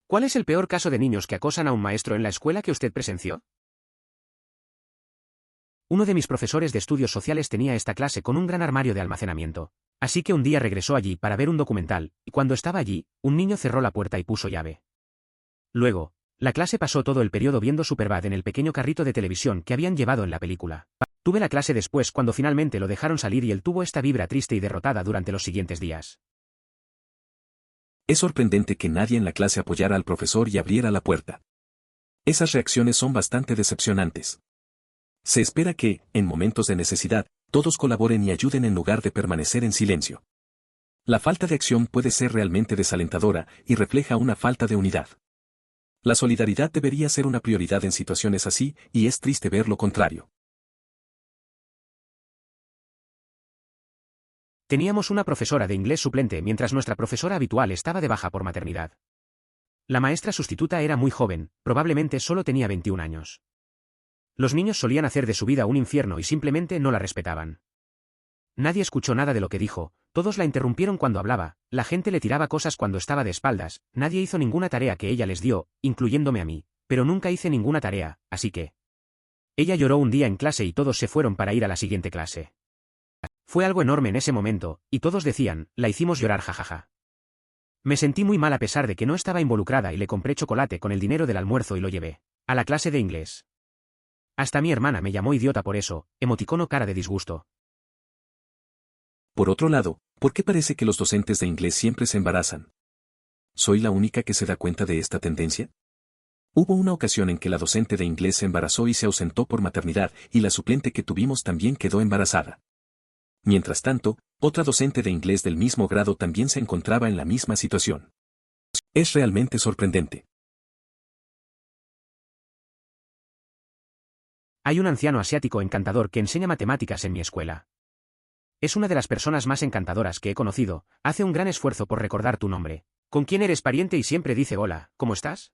¿Cuál es el peor caso de niños que acosan a un maestro en la escuela que usted presenció? Uno de mis profesores de estudios sociales tenía esta clase con un gran armario de almacenamiento. Así que un día regresó allí para ver un documental, y cuando estaba allí, un niño cerró la puerta y puso llave. Luego, la clase pasó todo el periodo viendo Superbad en el pequeño carrito de televisión que habían llevado en la película. Tuve la clase después cuando finalmente lo dejaron salir y él tuvo esta vibra triste y derrotada durante los siguientes días. Es sorprendente que nadie en la clase apoyara al profesor y abriera la puerta. Esas reacciones son bastante decepcionantes. Se espera que, en momentos de necesidad, todos colaboren y ayuden en lugar de permanecer en silencio. La falta de acción puede ser realmente desalentadora y refleja una falta de unidad. La solidaridad debería ser una prioridad en situaciones así, y es triste ver lo contrario. Teníamos una profesora de inglés suplente mientras nuestra profesora habitual estaba de baja por maternidad. La maestra sustituta era muy joven, probablemente solo tenía 21 años. Los niños solían hacer de su vida un infierno y simplemente no la respetaban. Nadie escuchó nada de lo que dijo, todos la interrumpieron cuando hablaba, la gente le tiraba cosas cuando estaba de espaldas, nadie hizo ninguna tarea que ella les dio, incluyéndome a mí, pero nunca hice ninguna tarea, así que... Ella lloró un día en clase y todos se fueron para ir a la siguiente clase. Fue algo enorme en ese momento, y todos decían, la hicimos llorar jajaja. Me sentí muy mal a pesar de que no estaba involucrada y le compré chocolate con el dinero del almuerzo y lo llevé a la clase de inglés. Hasta mi hermana me llamó idiota por eso, emoticono cara de disgusto. Por otro lado, ¿por qué parece que los docentes de inglés siempre se embarazan? ¿Soy la única que se da cuenta de esta tendencia? Hubo una ocasión en que la docente de inglés se embarazó y se ausentó por maternidad, y la suplente que tuvimos también quedó embarazada. Mientras tanto, otra docente de inglés del mismo grado también se encontraba en la misma situación. Es realmente sorprendente. Hay un anciano asiático encantador que enseña matemáticas en mi escuela. Es una de las personas más encantadoras que he conocido, hace un gran esfuerzo por recordar tu nombre. ¿Con quién eres pariente? Y siempre dice hola, ¿cómo estás?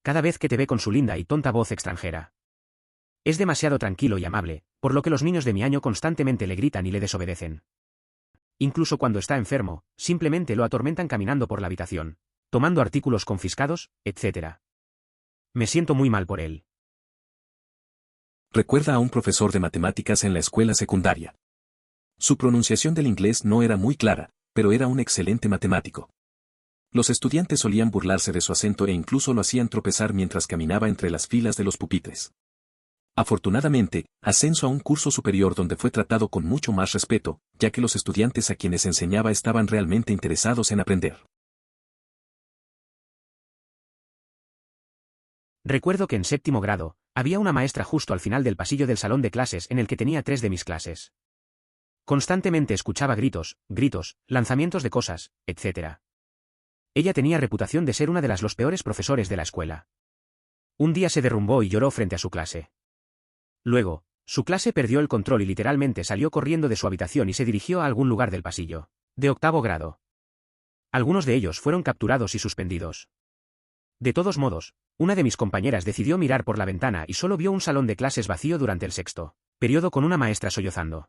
Cada vez que te ve con su linda y tonta voz extranjera. Es demasiado tranquilo y amable, por lo que los niños de mi año constantemente le gritan y le desobedecen. Incluso cuando está enfermo, simplemente lo atormentan caminando por la habitación, tomando artículos confiscados, etc. Me siento muy mal por él. Recuerda a un profesor de matemáticas en la escuela secundaria. Su pronunciación del inglés no era muy clara, pero era un excelente matemático. Los estudiantes solían burlarse de su acento e incluso lo hacían tropezar mientras caminaba entre las filas de los pupitres. Afortunadamente, ascenso a un curso superior donde fue tratado con mucho más respeto, ya que los estudiantes a quienes enseñaba estaban realmente interesados en aprender. Recuerdo que en séptimo grado, había una maestra justo al final del pasillo del salón de clases en el que tenía 3 de mis clases. Constantemente escuchaba gritos, lanzamientos de cosas, etc. Ella tenía reputación de ser una de los peores profesores de la escuela. Un día se derrumbó y lloró frente a su clase. Luego, su clase perdió el control y literalmente salió corriendo de su habitación y se dirigió a algún lugar del pasillo. De octavo grado. Algunos de ellos fueron capturados y suspendidos. De todos modos, una de mis compañeras decidió mirar por la ventana y solo vio un salón de clases vacío durante el sexto periodo con una maestra sollozando.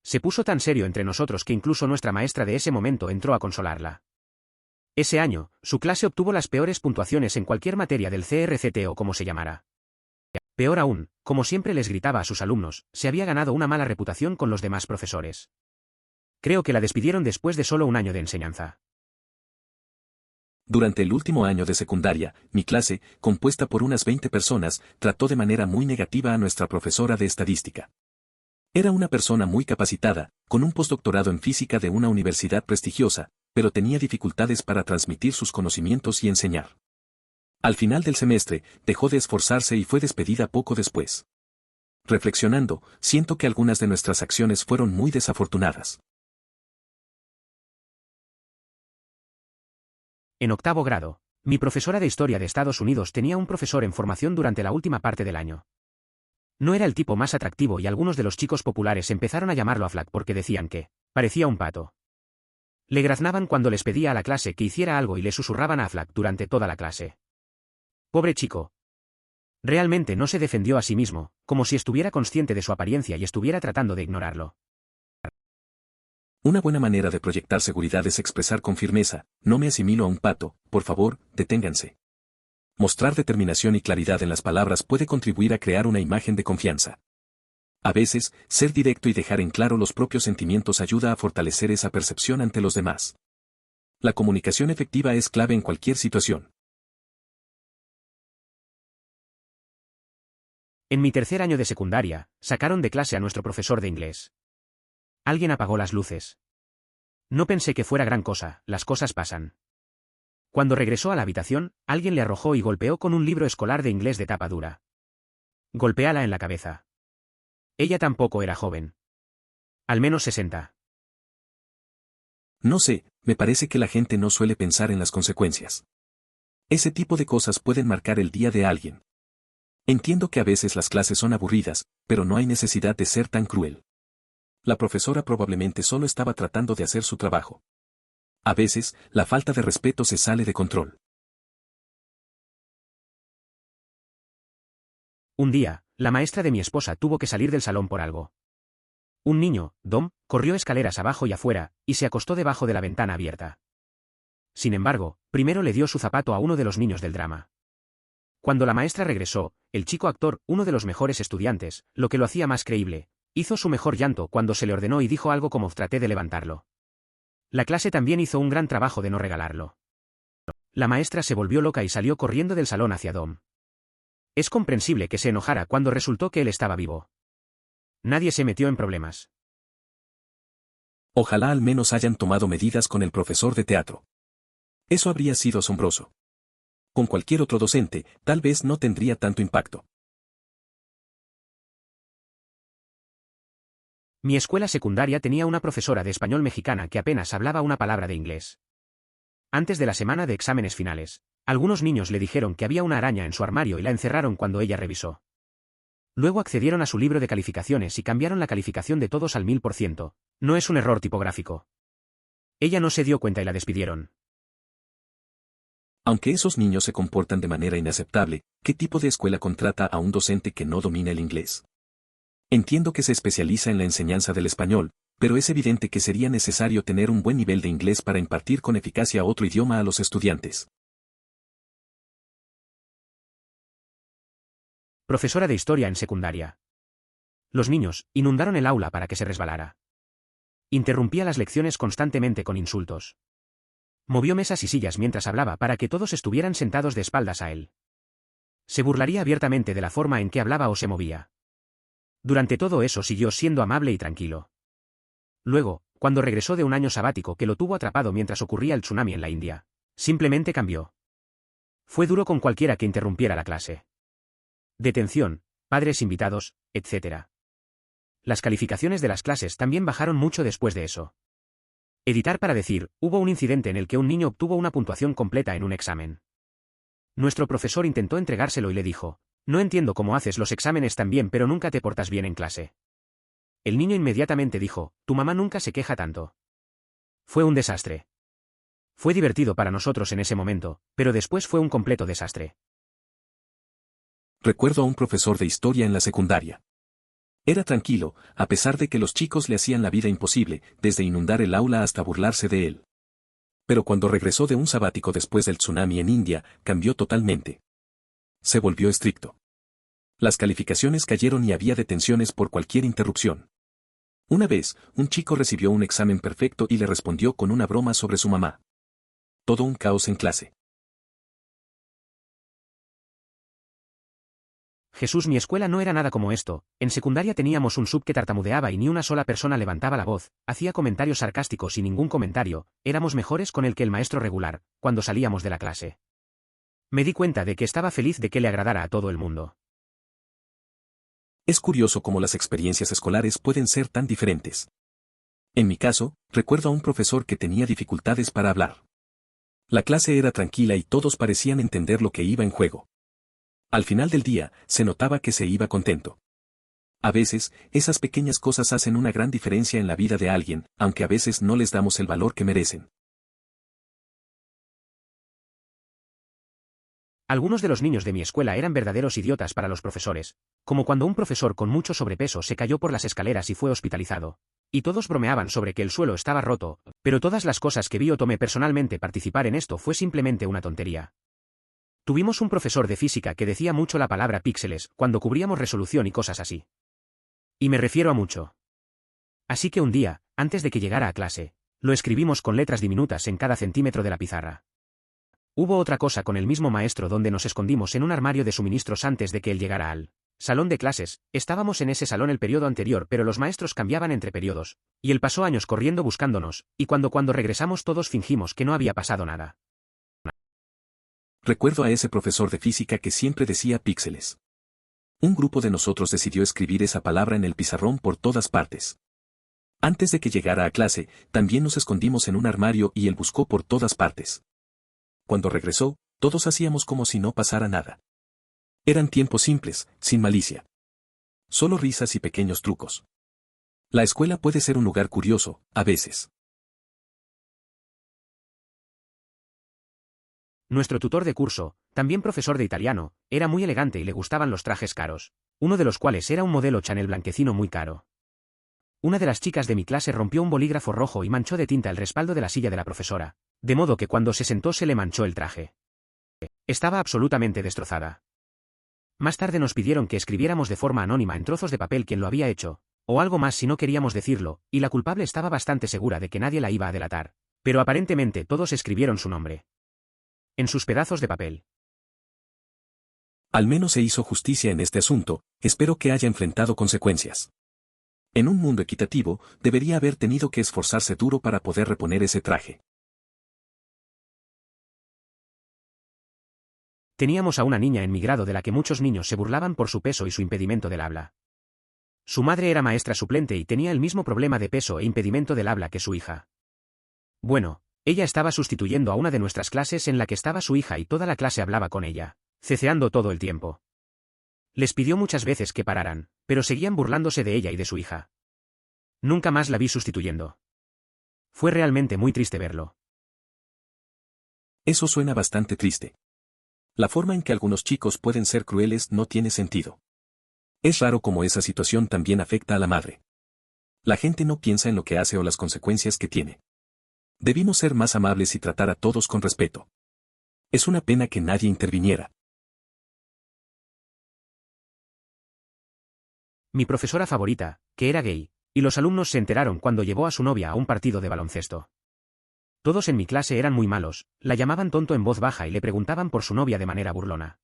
Se puso tan serio entre nosotros que incluso nuestra maestra de ese momento entró a consolarla. Ese año, su clase obtuvo las peores puntuaciones en cualquier materia del CRCT o como se llamara. Peor aún, como siempre les gritaba a sus alumnos, se había ganado una mala reputación con los demás profesores. Creo que la despidieron después de solo un año de enseñanza. Durante el último año de secundaria, mi clase, compuesta por unas 20 personas, trató de manera muy negativa a nuestra profesora de estadística. Era una persona muy capacitada, con un postdoctorado en física de una universidad prestigiosa, pero tenía dificultades para transmitir sus conocimientos y enseñar. Al final del semestre, dejó de esforzarse y fue despedida poco después. Reflexionando, siento que algunas de nuestras acciones fueron muy desafortunadas. En octavo grado, mi profesora de historia de Estados Unidos tenía un profesor en formación durante la última parte del año. No era el tipo más atractivo y algunos de los chicos populares empezaron a llamarlo a Flack porque decían que parecía un pato. Le graznaban cuando les pedía a la clase que hiciera algo y le susurraban a Flack durante toda la clase. Pobre chico. Realmente no se defendió a sí mismo, como si estuviera consciente de su apariencia y estuviera tratando de ignorarlo. Una buena manera de proyectar seguridad es expresar con firmeza, no me asimilo a un pato, por favor, deténganse. Mostrar determinación y claridad en las palabras puede contribuir a crear una imagen de confianza. A veces, ser directo y dejar en claro los propios sentimientos ayuda a fortalecer esa percepción ante los demás. La comunicación efectiva es clave en cualquier situación. En mi tercer año de secundaria, sacaron de clase a nuestro profesor de inglés. Alguien apagó las luces. No pensé que fuera gran cosa, las cosas pasan. Cuando regresó a la habitación, alguien le arrojó y golpeó con un libro escolar de inglés de tapa dura. Golpéala en la cabeza. Ella tampoco era joven. Al menos 60. No sé, me parece que la gente no suele pensar en las consecuencias. Ese tipo de cosas pueden marcar el día de alguien. Entiendo que a veces las clases son aburridas, pero no hay necesidad de ser tan cruel. La profesora probablemente solo estaba tratando de hacer su trabajo. A veces, la falta de respeto se sale de control. Un día, la maestra de mi esposa tuvo que salir del salón por algo. Un niño, Dom, corrió escaleras abajo y afuera, y se acostó debajo de la ventana abierta. Sin embargo, primero le dio su zapato a uno de los niños del drama. Cuando la maestra regresó, el chico actor, uno de los mejores estudiantes, lo que lo hacía más creíble, hizo su mejor llanto cuando se le ordenó y dijo algo como traté de levantarlo. La clase también hizo un gran trabajo de no regalarlo. La maestra se volvió loca y salió corriendo del salón hacia Dom. Es comprensible que se enojara cuando resultó que él estaba vivo. Nadie se metió en problemas. Ojalá al menos hayan tomado medidas con el profesor de teatro. Eso habría sido asombroso. Con cualquier otro docente, tal vez no tendría tanto impacto. Mi escuela secundaria tenía una profesora de español mexicana que apenas hablaba una palabra de inglés. Antes de la semana de exámenes finales, algunos niños le dijeron que había una araña en su armario y la encerraron cuando ella revisó. Luego accedieron a su libro de calificaciones y cambiaron la calificación de todos al 1000%. No es un error tipográfico. Ella no se dio cuenta y la despidieron. Aunque esos niños se comportan de manera inaceptable, ¿qué tipo de escuela contrata a un docente que no domina el inglés? Entiendo que se especializa en la enseñanza del español, pero es evidente que sería necesario tener un buen nivel de inglés para impartir con eficacia otro idioma a los estudiantes. Profesora de historia en secundaria. Los niños inundaron el aula para que se resbalara. Interrumpía las lecciones constantemente con insultos. Movió mesas y sillas mientras hablaba para que todos estuvieran sentados de espaldas a él. Se burlaría abiertamente de la forma en que hablaba o se movía. Durante todo eso siguió siendo amable y tranquilo. Luego, cuando regresó de un año sabático que lo tuvo atrapado mientras ocurría el tsunami en la India, simplemente cambió. Fue duro con cualquiera que interrumpiera la clase. Detención, padres invitados, etc. Las calificaciones de las clases también bajaron mucho después de eso. Editar para decir, hubo un incidente en el que un niño obtuvo una puntuación completa en un examen. Nuestro profesor intentó entregárselo y le dijo, no entiendo cómo haces los exámenes tan bien pero nunca te portas bien en clase. El niño inmediatamente dijo, tu mamá nunca se queja tanto. Fue un desastre. Fue divertido para nosotros en ese momento, pero después fue un completo desastre. Recuerdo a un profesor de historia en la secundaria. Era tranquilo, a pesar de que los chicos le hacían la vida imposible, desde inundar el aula hasta burlarse de él. Pero cuando regresó de un sabático después del tsunami en India, cambió totalmente. Se volvió estricto. Las calificaciones cayeron y había detenciones por cualquier interrupción. Una vez, un chico recibió un examen perfecto y le respondió con una broma sobre su mamá. Todo un caos en clase. Jesús, mi escuela no era nada como esto. En secundaria teníamos un sub que tartamudeaba y ni una sola persona levantaba la voz, hacía comentarios sarcásticos y ningún comentario, éramos mejores con él que el maestro regular, cuando salíamos de la clase. Me di cuenta de que estaba feliz de que le agradara a todo el mundo. Es curioso cómo las experiencias escolares pueden ser tan diferentes. En mi caso, recuerdo a un profesor que tenía dificultades para hablar. La clase era tranquila y todos parecían entender lo que iba en juego. Al final del día, se notaba que se iba contento. A veces, esas pequeñas cosas hacen una gran diferencia en la vida de alguien, aunque a veces no les damos el valor que merecen. Algunos de los niños de mi escuela eran verdaderos idiotas para los profesores, como cuando un profesor con mucho sobrepeso se cayó por las escaleras y fue hospitalizado. y todos bromeaban sobre que el suelo estaba roto, pero todas las cosas que vi o tomé personalmente participar en esto fue simplemente una tontería. Tuvimos un profesor de física que decía mucho la palabra píxeles cuando cubríamos resolución y cosas así. Y me refiero a mucho. Así que un día, antes de que llegara a clase, lo escribimos con letras diminutas en cada centímetro de la pizarra. Hubo otra cosa con el mismo maestro donde nos escondimos en un armario de suministros antes de que él llegara al salón de clases. Estábamos en ese salón el periodo anterior, pero los maestros cambiaban entre periodos, y él pasó años corriendo buscándonos, y cuando regresamos todos fingimos que no había pasado nada. Recuerdo a ese profesor de física que siempre decía píxeles. Un grupo de nosotros decidió escribir esa palabra en el pizarrón por todas partes. Antes de que llegara a clase, también nos escondimos en un armario y él buscó por todas partes. Cuando regresó, todos hacíamos como si no pasara nada. Eran tiempos simples, sin malicia. Solo risas y pequeños trucos. La escuela puede ser un lugar curioso, a veces. Nuestro tutor de curso, también profesor de italiano, era muy elegante y le gustaban los trajes caros, uno de los cuales era un modelo Chanel blanquecino muy caro. Una de las chicas de mi clase rompió un bolígrafo rojo y manchó de tinta el respaldo de la silla de la profesora, de modo que cuando se sentó se le manchó el traje. Estaba absolutamente destrozada. Más tarde nos pidieron que escribiéramos de forma anónima en trozos de papel quién lo había hecho, o algo más si no queríamos decirlo, y la culpable estaba bastante segura de que nadie la iba a delatar, pero aparentemente todos escribieron su nombre en sus pedazos de papel. Al menos se hizo justicia en este asunto, espero que haya enfrentado consecuencias. En un mundo equitativo, debería haber tenido que esforzarse duro para poder reponer ese traje. Teníamos a una niña en mi grado de la que muchos niños se burlaban por su peso y su impedimento del habla. Su madre era maestra suplente y tenía el mismo problema de peso e impedimento del habla que su hija. Bueno, ella estaba sustituyendo a una de nuestras clases en la que estaba su hija y toda la clase hablaba con ella, ceceando todo el tiempo. Les pidió muchas veces que pararan, pero seguían burlándose de ella y de su hija. Nunca más la vi sustituyendo. Fue realmente muy triste verlo. Eso suena bastante triste. La forma en que algunos chicos pueden ser crueles no tiene sentido. Es raro cómo esa situación también afecta a la madre. La gente no piensa en lo que hace o las consecuencias que tiene. Debimos ser más amables y tratar a todos con respeto. Es una pena que nadie interviniera. Mi profesora favorita, que era gay, y los alumnos se enteraron cuando llevó a su novia a un partido de baloncesto. Todos en mi clase eran muy malos, la llamaban tonto en voz baja y le preguntaban por su novia de manera burlona.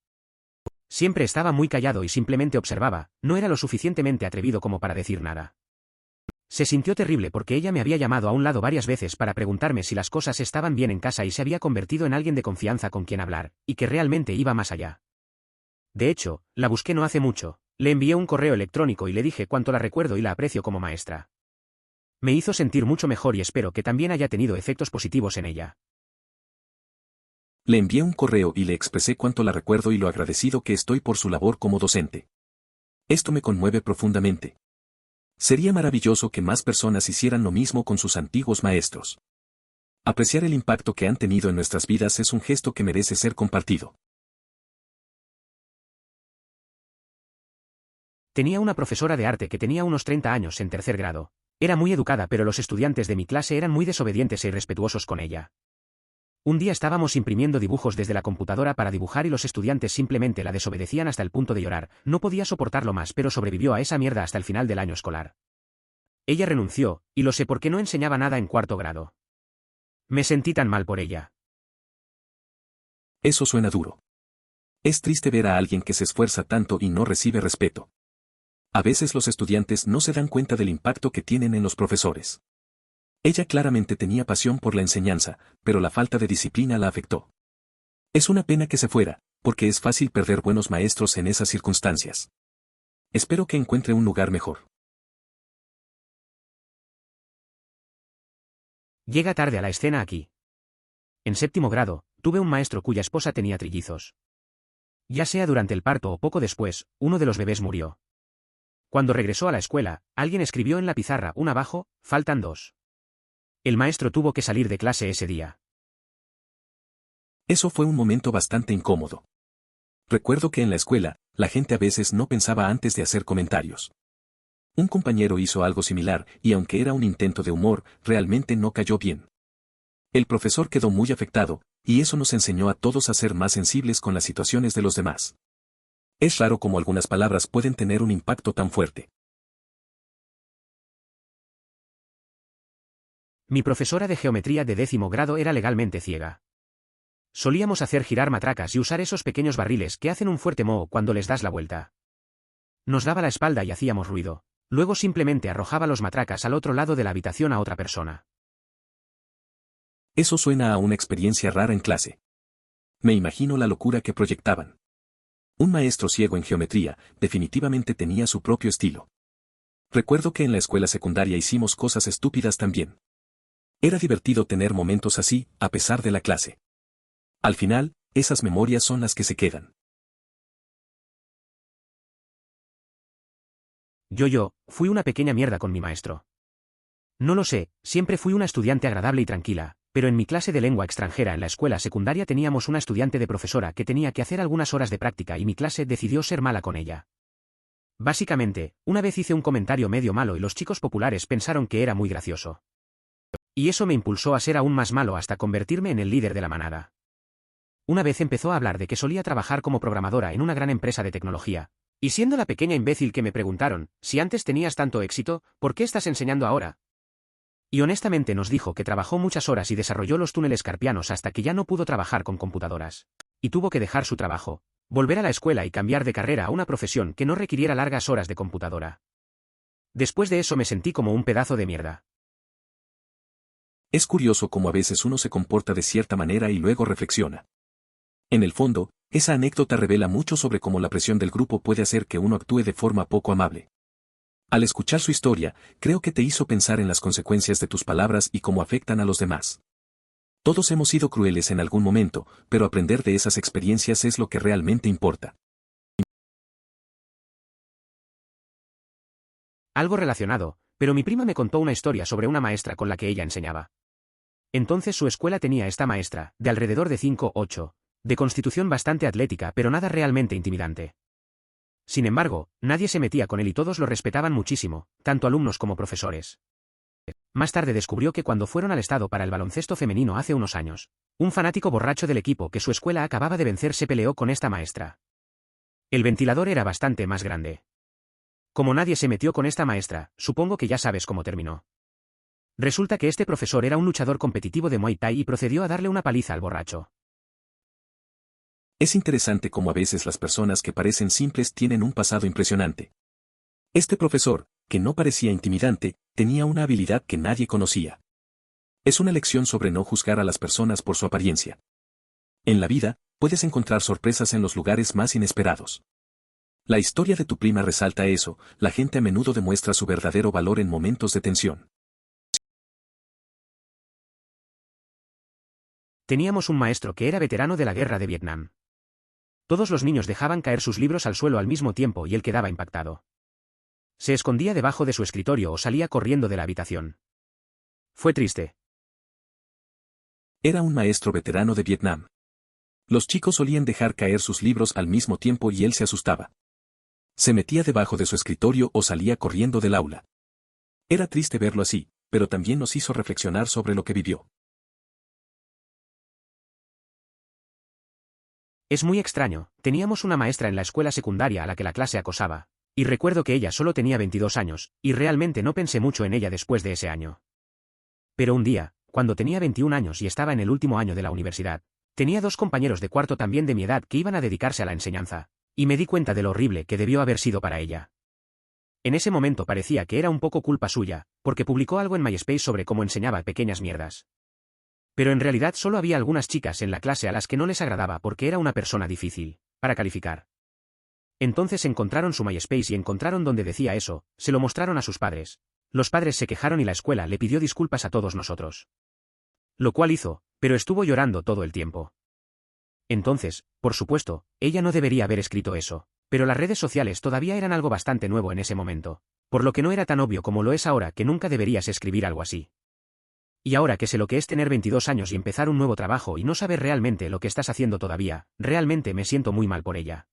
Siempre estaba muy callado y simplemente observaba, no era lo suficientemente atrevido como para decir nada. Se sintió terrible porque ella me había llamado a un lado varias veces para preguntarme si las cosas estaban bien en casa y se había convertido en alguien de confianza con quien hablar, y que realmente iba más allá. De hecho, la busqué no hace mucho, le envié un correo electrónico y le dije cuánto la recuerdo y la aprecio como maestra. Me hizo sentir mucho mejor y espero que también haya tenido efectos positivos en ella. Le envié un correo y le expresé cuánto la recuerdo y lo agradecido que estoy por su labor como docente. Esto me conmueve profundamente. Sería maravilloso que más personas hicieran lo mismo con sus antiguos maestros. Apreciar el impacto que han tenido en nuestras vidas es un gesto que merece ser compartido. Tenía una profesora de arte que tenía unos 30 años en tercer grado. Era muy educada, pero los estudiantes de mi clase eran muy desobedientes e irrespetuosos con ella. Un día estábamos imprimiendo dibujos desde la computadora para dibujar y los estudiantes simplemente la desobedecían hasta el punto de llorar. No podía soportarlo más, pero sobrevivió a esa mierda hasta el final del año escolar. Ella renunció, y lo sé porque no enseñaba nada en cuarto grado. Me sentí tan mal por ella. Eso suena duro. Es triste ver a alguien que se esfuerza tanto y no recibe respeto. A veces los estudiantes no se dan cuenta del impacto que tienen en los profesores. Ella claramente tenía pasión por la enseñanza, pero la falta de disciplina la afectó. Es una pena que se fuera, porque es fácil perder buenos maestros en esas circunstancias. Espero que encuentre un lugar mejor. Llega tarde a la escena aquí. En séptimo grado, tuve un maestro cuya esposa tenía trillizos. Ya sea durante el parto o poco después, uno de los bebés murió. Cuando regresó a la escuela, alguien escribió en la pizarra un abajo, faltan 2. El maestro tuvo que salir de clase ese día. Eso fue un momento bastante incómodo. Recuerdo que en la escuela, la gente a veces no pensaba antes de hacer comentarios. Un compañero hizo algo similar, y aunque era un intento de humor, realmente no cayó bien. El profesor quedó muy afectado, y eso nos enseñó a todos a ser más sensibles con las situaciones de los demás. Es raro cómo algunas palabras pueden tener un impacto tan fuerte. Mi profesora de geometría de 10º grado era legalmente ciega. Solíamos hacer girar matracas y usar esos pequeños barriles que hacen un fuerte moho cuando les das la vuelta. Nos daba la espalda y hacíamos ruido. Luego simplemente arrojaba los matracas al otro lado de la habitación a otra persona. Eso suena a una experiencia rara en clase. Me imagino la locura que proyectaban. Un maestro ciego en geometría definitivamente tenía su propio estilo. Recuerdo que en la escuela secundaria hicimos cosas estúpidas también. Era divertido tener momentos así, a pesar de la clase. Al final, esas memorias son las que se quedan. Yo, fui una pequeña mierda con mi maestro. No lo sé, siempre fui una estudiante agradable y tranquila, pero en mi clase de lengua extranjera en la escuela secundaria teníamos una estudiante de profesora que tenía que hacer algunas horas de práctica y mi clase decidió ser mala con ella. Básicamente, una vez hice un comentario medio malo y los chicos populares pensaron que era muy gracioso. Y eso me impulsó a ser aún más malo hasta convertirme en el líder de la manada. Una vez empezó a hablar de que solía trabajar como programadora en una gran empresa de tecnología, y siendo la pequeña imbécil que me preguntaron, si antes tenías tanto éxito, ¿por qué estás enseñando ahora? Y honestamente nos dijo que trabajó muchas horas y desarrolló los túneles carpianos hasta que ya no pudo trabajar con computadoras. Y tuvo que dejar su trabajo, volver a la escuela y cambiar de carrera a una profesión que no requiriera largas horas de computadora. Después de eso me sentí como un pedazo de mierda. Es curioso cómo a veces uno se comporta de cierta manera y luego reflexiona. En el fondo, esa anécdota revela mucho sobre cómo la presión del grupo puede hacer que uno actúe de forma poco amable. Al escuchar su historia, creo que te hizo pensar en las consecuencias de tus palabras y cómo afectan a los demás. Todos hemos sido crueles en algún momento, pero aprender de esas experiencias es lo que realmente importa. Algo relacionado, pero mi prima me contó una historia sobre una maestra con la que ella enseñaba. Entonces su escuela tenía esta maestra, de alrededor de 5-8, de constitución bastante atlética pero nada realmente intimidante. Sin embargo, nadie se metía con él y todos lo respetaban muchísimo, tanto alumnos como profesores. Más tarde descubrió que cuando fueron al estado para el baloncesto femenino hace unos años, un fanático borracho del equipo que su escuela acababa de vencer se peleó con esta maestra. El ventilador era bastante más grande. Como nadie se metió con esta maestra, supongo que ya sabes cómo terminó. Resulta que este profesor era un luchador competitivo de Muay Thai y procedió a darle una paliza al borracho. Es interesante cómo a veces las personas que parecen simples tienen un pasado impresionante. Este profesor, que no parecía intimidante, tenía una habilidad que nadie conocía. Es una lección sobre no juzgar a las personas por su apariencia. En la vida, puedes encontrar sorpresas en los lugares más inesperados. La historia de tu prima resalta eso, la gente a menudo demuestra su verdadero valor en momentos de tensión. Teníamos un maestro que era veterano de la guerra de Vietnam. Todos los niños dejaban caer sus libros al suelo al mismo tiempo y él quedaba impactado. Se escondía debajo de su escritorio o salía corriendo de la habitación. Fue triste. Era un maestro veterano de Vietnam. Los chicos solían dejar caer sus libros al mismo tiempo y él se asustaba. Se metía debajo de su escritorio o salía corriendo del aula. Era triste verlo así, pero también nos hizo reflexionar sobre lo que vivió. Es muy extraño, teníamos una maestra en la escuela secundaria a la que la clase acosaba, y recuerdo que ella solo tenía 22 años, y realmente no pensé mucho en ella después de ese año. Pero un día, cuando tenía 21 años y estaba en el último año de la universidad, tenía 2 compañeros de cuarto también de mi edad que iban a dedicarse a la enseñanza, y me di cuenta de lo horrible que debió haber sido para ella. En ese momento parecía que era un poco culpa suya, porque publicó algo en MySpace sobre cómo enseñaba pequeñas mierdas. Pero en realidad solo había algunas chicas en la clase a las que no les agradaba porque era una persona difícil para calificar. Entonces encontraron su MySpace y encontraron donde decía eso, se lo mostraron a sus padres. Los padres se quejaron y la escuela le pidió disculpas a todos nosotros. Lo cual hizo, pero estuvo llorando todo el tiempo. Entonces, por supuesto, ella no debería haber escrito eso, pero las redes sociales todavía eran algo bastante nuevo en ese momento, por lo que no era tan obvio como lo es ahora que nunca deberías escribir algo así. Y ahora que sé lo que es tener 22 años y empezar un nuevo trabajo y no saber realmente lo que estás haciendo todavía, realmente me siento muy mal por ella.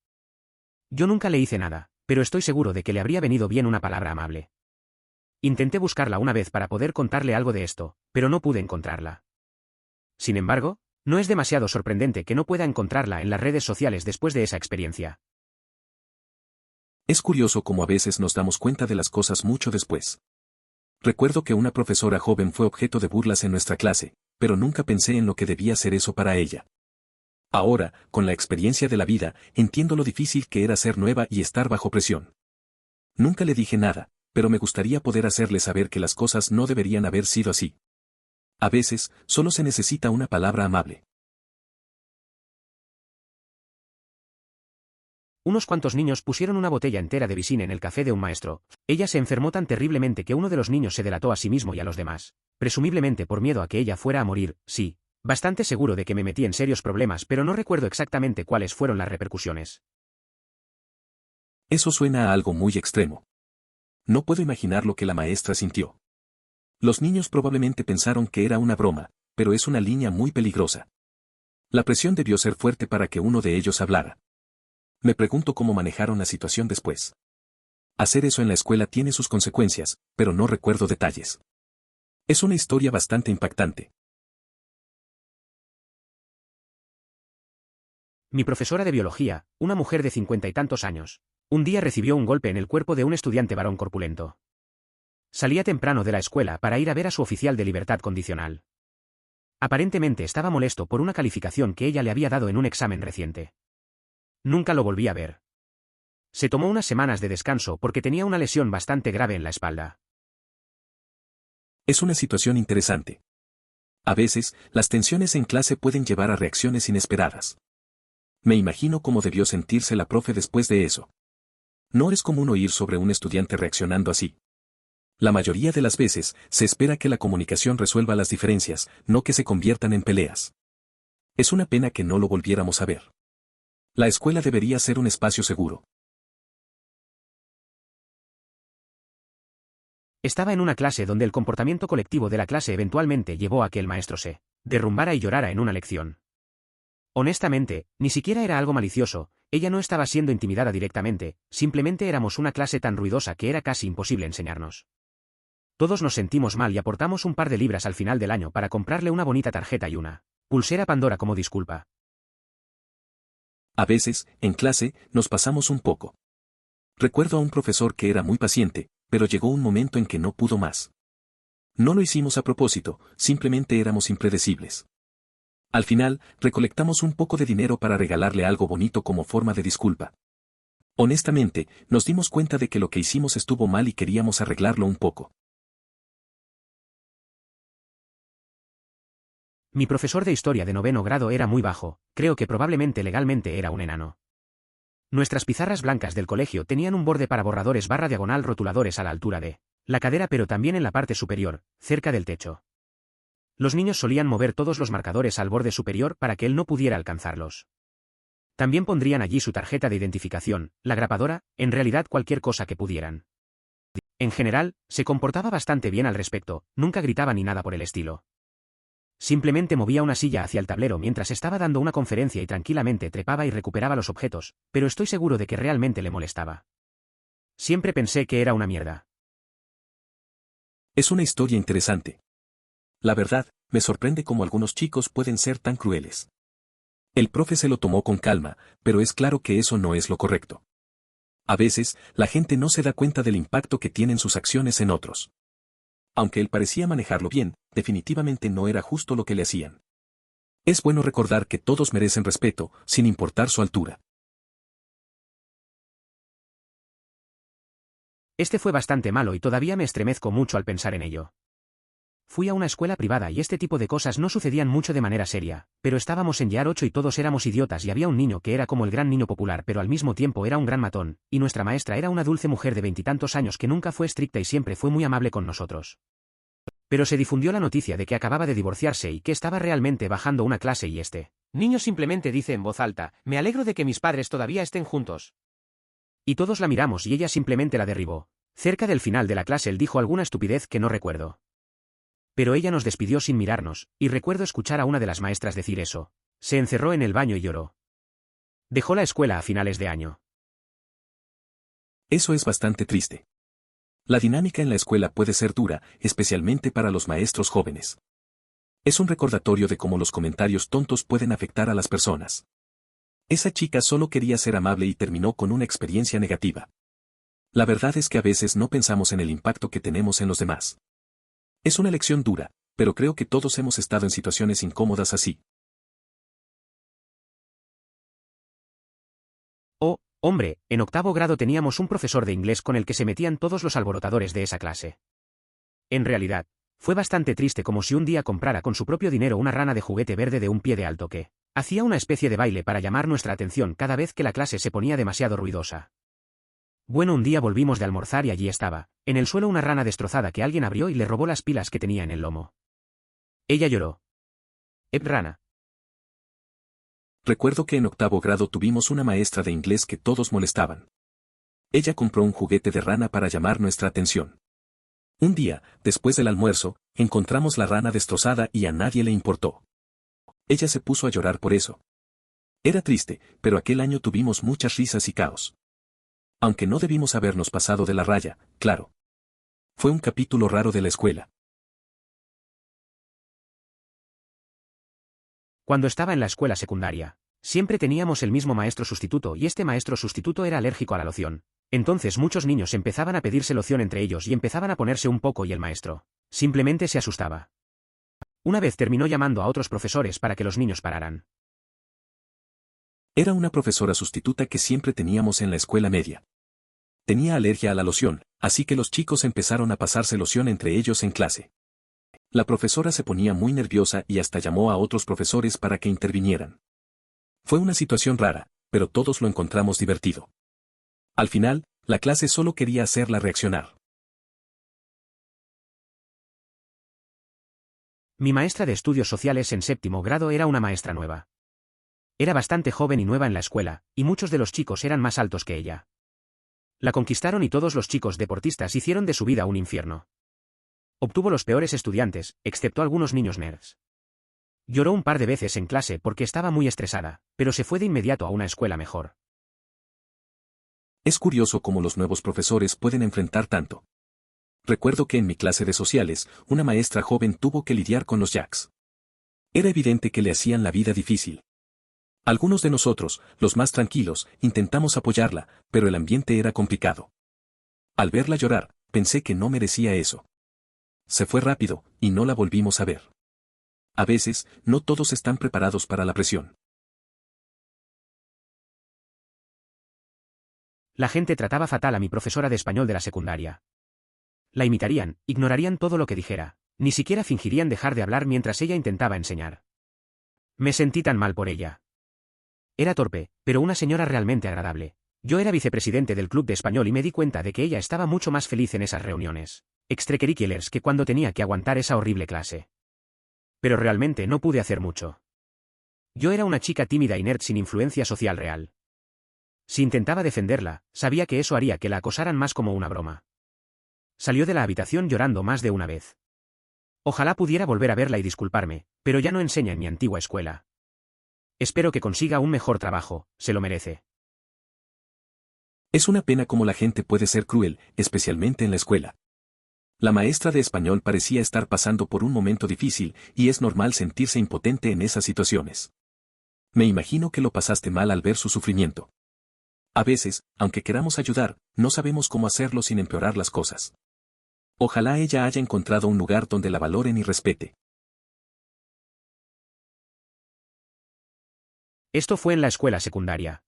Yo nunca le hice nada, pero estoy seguro de que le habría venido bien una palabra amable. Intenté buscarla una vez para poder contarle algo de esto, pero no pude encontrarla. Sin embargo, no es demasiado sorprendente que no pueda encontrarla en las redes sociales después de esa experiencia. Es curioso cómo a veces nos damos cuenta de las cosas mucho después. Recuerdo que una profesora joven fue objeto de burlas en nuestra clase, pero nunca pensé en lo que debía ser eso para ella. Ahora, con la experiencia de la vida, entiendo lo difícil que era ser nueva y estar bajo presión. Nunca le dije nada, pero me gustaría poder hacerle saber que las cosas no deberían haber sido así. A veces, solo se necesita una palabra amable. Unos cuantos niños pusieron una botella entera de Visine en el café de un maestro. Ella se enfermó tan terriblemente que uno de los niños se delató a sí mismo y a los demás, presumiblemente por miedo a que ella fuera a morir. Sí, bastante seguro de que me metí en serios problemas, pero no recuerdo exactamente cuáles fueron las repercusiones. Eso suena a algo muy extremo. No puedo imaginar lo que la maestra sintió. Los niños probablemente pensaron que era una broma, pero es una línea muy peligrosa. La presión debió ser fuerte para que uno de ellos hablara. Me pregunto cómo manejaron la situación después. Hacer eso en la escuela tiene sus consecuencias, pero no recuerdo detalles. Es una historia bastante impactante. Mi profesora de biología, una mujer de 50 y tantos años, un día recibió un golpe en el cuerpo de un estudiante varón corpulento. Salía temprano de la escuela para ir a ver a su oficial de libertad condicional. Aparentemente estaba molesto por una calificación que ella le había dado en un examen reciente. Nunca lo volví a ver. Se tomó unas semanas de descanso porque tenía una lesión bastante grave en la espalda. Es una situación interesante. A veces, las tensiones en clase pueden llevar a reacciones inesperadas. Me imagino cómo debió sentirse la profe después de eso. No es común oír sobre un estudiante reaccionando así. La mayoría de las veces, se espera que la comunicación resuelva las diferencias, no que se conviertan en peleas. Es una pena que no lo volviéramos a ver. La escuela debería ser un espacio seguro. Estaba en una clase donde el comportamiento colectivo de la clase eventualmente llevó a que el maestro se derrumbara y llorara en una lección. Honestamente, ni siquiera era algo malicioso, ella no estaba siendo intimidada directamente, simplemente éramos una clase tan ruidosa que era casi imposible enseñarnos. Todos nos sentimos mal y aportamos un par de libras al final del año para comprarle una bonita tarjeta y una pulsera Pandora como disculpa. A veces, en clase, nos pasamos un poco. Recuerdo a un profesor que era muy paciente, pero llegó un momento en que no pudo más. No lo hicimos a propósito, simplemente éramos impredecibles. Al final, recolectamos un poco de dinero para regalarle algo bonito como forma de disculpa. Honestamente, nos dimos cuenta de que lo que hicimos estuvo mal y queríamos arreglarlo un poco. Mi profesor de historia de 9º grado era muy bajo, creo que probablemente legalmente era un enano. Nuestras pizarras blancas del colegio tenían un borde para borradores barra diagonal rotuladores a la altura de la cadera pero también en la parte superior, cerca del techo. Los niños solían mover todos los marcadores al borde superior para que él no pudiera alcanzarlos. También pondrían allí su tarjeta de identificación, la grapadora, en realidad cualquier cosa que pudieran. En general, se comportaba bastante bien al respecto, nunca gritaba ni nada por el estilo. Simplemente movía una silla hacia el tablero mientras estaba dando una conferencia y tranquilamente trepaba y recuperaba los objetos, pero estoy seguro de que realmente le molestaba. Siempre pensé que era una mierda. Es una historia interesante. La verdad, me sorprende cómo algunos chicos pueden ser tan crueles. El profe se lo tomó con calma, pero es claro que eso no es lo correcto. A veces, la gente no se da cuenta del impacto que tienen sus acciones en otros. Aunque él parecía manejarlo bien, definitivamente no era justo lo que le hacían. Es bueno recordar que todos merecen respeto, sin importar su altura. Este fue bastante malo y todavía me estremezco mucho al pensar en ello. Fui a una escuela privada y este tipo de cosas no sucedían mucho de manera seria, pero estábamos en Year 8 y todos éramos idiotas y había un niño que era como el gran niño popular pero al mismo tiempo era un gran matón, y nuestra maestra era una dulce mujer de 20 y tantos años que nunca fue estricta y siempre fue muy amable con nosotros. Pero se difundió la noticia de que acababa de divorciarse y que estaba realmente bajando una clase y este niño simplemente dice en voz alta, me alegro de que mis padres todavía estén juntos. Y todos la miramos y ella simplemente la derribó. Cerca del final de la clase él dijo alguna estupidez que no recuerdo. Pero ella nos despidió sin mirarnos, y recuerdo escuchar a una de las maestras decir eso. Se encerró en el baño y lloró. Dejó la escuela a finales de año. Eso es bastante triste. La dinámica en la escuela puede ser dura, especialmente para los maestros jóvenes. Es un recordatorio de cómo los comentarios tontos pueden afectar a las personas. Esa chica solo quería ser amable y terminó con una experiencia negativa. La verdad es que a veces no pensamos en el impacto que tenemos en los demás. Es una lección dura, pero creo que todos hemos estado en situaciones incómodas así. Oh, hombre, en octavo grado teníamos un profesor de inglés con el que se metían todos los alborotadores de esa clase. En realidad, fue bastante triste, como si un día comprara con su propio dinero una rana de juguete verde de un pie de alto que hacía una especie de baile para llamar nuestra atención cada vez que la clase se ponía demasiado ruidosa. Bueno, un día volvimos de almorzar y allí estaba, en el suelo, una rana destrozada que alguien abrió y le robó las pilas que tenía en el lomo. Ella lloró. Rana. Recuerdo que en octavo grado tuvimos una maestra de inglés que todos molestaban. Ella compró un juguete de rana para llamar nuestra atención. Un día, después del almuerzo, encontramos la rana destrozada y a nadie le importó. Ella se puso a llorar por eso. Era triste, pero aquel año tuvimos muchas risas y caos. Aunque no debimos habernos pasado de la raya, claro. Fue un capítulo raro de la escuela. Cuando estaba en la escuela secundaria, siempre teníamos el mismo maestro sustituto y este maestro sustituto era alérgico a la loción. Entonces muchos niños empezaban a pedirse loción entre ellos y empezaban a ponerse un poco y el maestro simplemente se asustaba. Una vez terminó llamando a otros profesores para que los niños pararan. Era una profesora sustituta que siempre teníamos en la escuela media. Tenía alergia a la loción, así que los chicos empezaron a pasarse loción entre ellos en clase. La profesora se ponía muy nerviosa y hasta llamó a otros profesores para que intervinieran. Fue una situación rara, pero todos lo encontramos divertido. Al final, la clase solo quería hacerla reaccionar. Mi maestra de estudios sociales en séptimo grado era una maestra nueva. Era bastante joven y nueva en la escuela, y muchos de los chicos eran más altos que ella. La conquistaron y todos los chicos deportistas hicieron de su vida un infierno. Obtuvo los peores estudiantes, excepto algunos niños nerds. Lloró un par de veces en clase porque estaba muy estresada, pero se fue de inmediato a una escuela mejor. Es curioso cómo los nuevos profesores pueden enfrentar tanto. Recuerdo que en mi clase de sociales, una maestra joven tuvo que lidiar con los jacks. Era evidente que le hacían la vida difícil. Algunos de nosotros, los más tranquilos, intentamos apoyarla, pero el ambiente era complicado. Al verla llorar, pensé que no merecía eso. Se fue rápido, y no la volvimos a ver. A veces, no todos están preparados para la presión. La gente trataba fatal a mi profesora de español de la secundaria. La imitarían, ignorarían todo lo que dijera, ni siquiera fingirían dejar de hablar mientras ella intentaba enseñar. Me sentí tan mal por ella. Era torpe, pero una señora realmente agradable. Yo era vicepresidente del club de español y me di cuenta de que ella estaba mucho más feliz en esas reuniones extracurriculares que cuando tenía que aguantar esa horrible clase. Pero realmente no pude hacer mucho. Yo era una chica tímida y nerd sin influencia social real. Si intentaba defenderla, sabía que eso haría que la acosaran más como una broma. Salió de la habitación llorando más de una vez. Ojalá pudiera volver a verla y disculparme, pero ya no enseña en mi antigua escuela. Espero que consiga un mejor trabajo, se lo merece. Es una pena cómo la gente puede ser cruel, especialmente en la escuela. La maestra de español parecía estar pasando por un momento difícil, y es normal sentirse impotente en esas situaciones. Me imagino que lo pasaste mal al ver su sufrimiento. A veces, aunque queramos ayudar, no sabemos cómo hacerlo sin empeorar las cosas. Ojalá ella haya encontrado un lugar donde la valoren y respete. Esto fue en la escuela secundaria.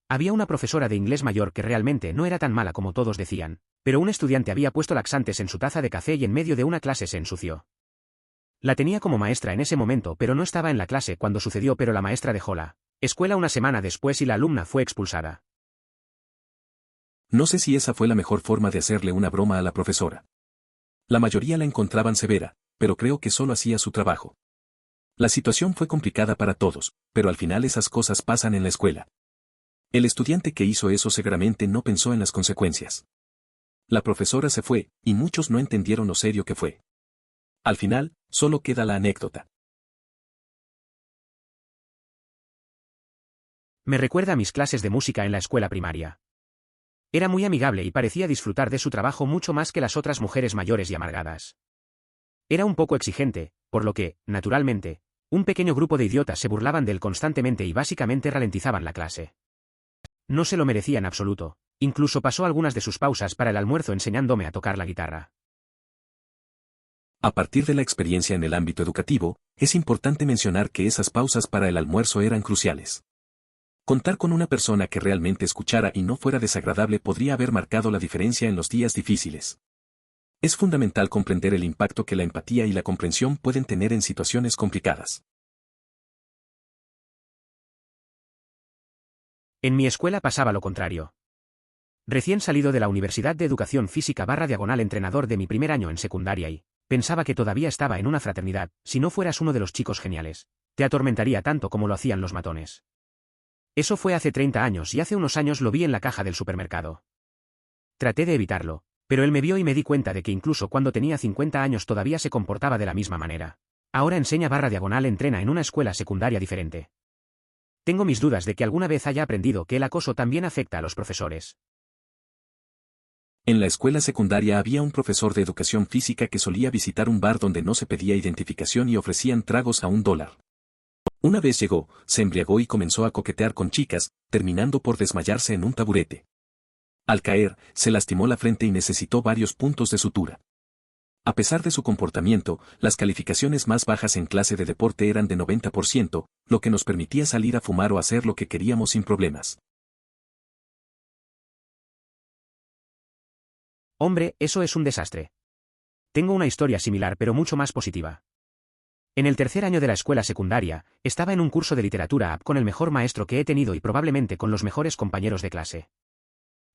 Había una profesora de inglés mayor que realmente no era tan mala como todos decían, pero un estudiante había puesto laxantes en su taza de café y en medio de una clase se ensució. La tenía como maestra en ese momento, pero no estaba en la clase cuando sucedió, pero la maestra dejó la escuela una semana después y la alumna fue expulsada. No sé si esa fue la mejor forma de hacerle una broma a la profesora. La mayoría la encontraban severa, pero creo que solo hacía su trabajo. La situación fue complicada para todos, pero al final esas cosas pasan en la escuela. El estudiante que hizo eso seguramente no pensó en las consecuencias. La profesora se fue, y muchos no entendieron lo serio que fue. Al final, solo queda la anécdota. Me recuerda a mis clases de música en la escuela primaria. Era muy amigable y parecía disfrutar de su trabajo mucho más que las otras mujeres mayores y amargadas. Era un poco exigente, por lo que, naturalmente, un pequeño grupo de idiotas se burlaban de él constantemente y básicamente ralentizaban la clase. No se lo merecía en absoluto, incluso pasó algunas de sus pausas para el almuerzo enseñándome a tocar la guitarra. A partir de la experiencia en el ámbito educativo, es importante mencionar que esas pausas para el almuerzo eran cruciales. Contar con una persona que realmente escuchara y no fuera desagradable podría haber marcado la diferencia en los días difíciles. Es fundamental comprender el impacto que la empatía y la comprensión pueden tener en situaciones complicadas. En mi escuela pasaba lo contrario. Recién salido de la Universidad de Educación Física / entrenador de mi primer año en secundaria y pensaba que todavía estaba en una fraternidad, si no fueras uno de los chicos geniales, te atormentaría tanto como lo hacían los matones. Eso fue hace 30 años y hace unos años lo vi en la caja del supermercado. Traté de evitarlo, pero él me vio y me di cuenta de que incluso cuando tenía 50 años todavía se comportaba de la misma manera. Ahora enseña / entrena en una escuela secundaria diferente. Tengo mis dudas de que alguna vez haya aprendido que el acoso también afecta a los profesores. En la escuela secundaria había un profesor de educación física que solía visitar un bar donde no se pedía identificación y ofrecían tragos a $1. Una vez llegó, se embriagó y comenzó a coquetear con chicas, terminando por desmayarse en un taburete. Al caer, se lastimó la frente y necesitó varios puntos de sutura. A pesar de su comportamiento, las calificaciones más bajas en clase de deporte eran de 90%, lo que nos permitía salir a fumar o hacer lo que queríamos sin problemas. Hombre, eso es un desastre. Tengo una historia similar pero mucho más positiva. En el tercer año de la escuela secundaria, estaba en un curso de literatura AP con el mejor maestro que he tenido y probablemente con los mejores compañeros de clase.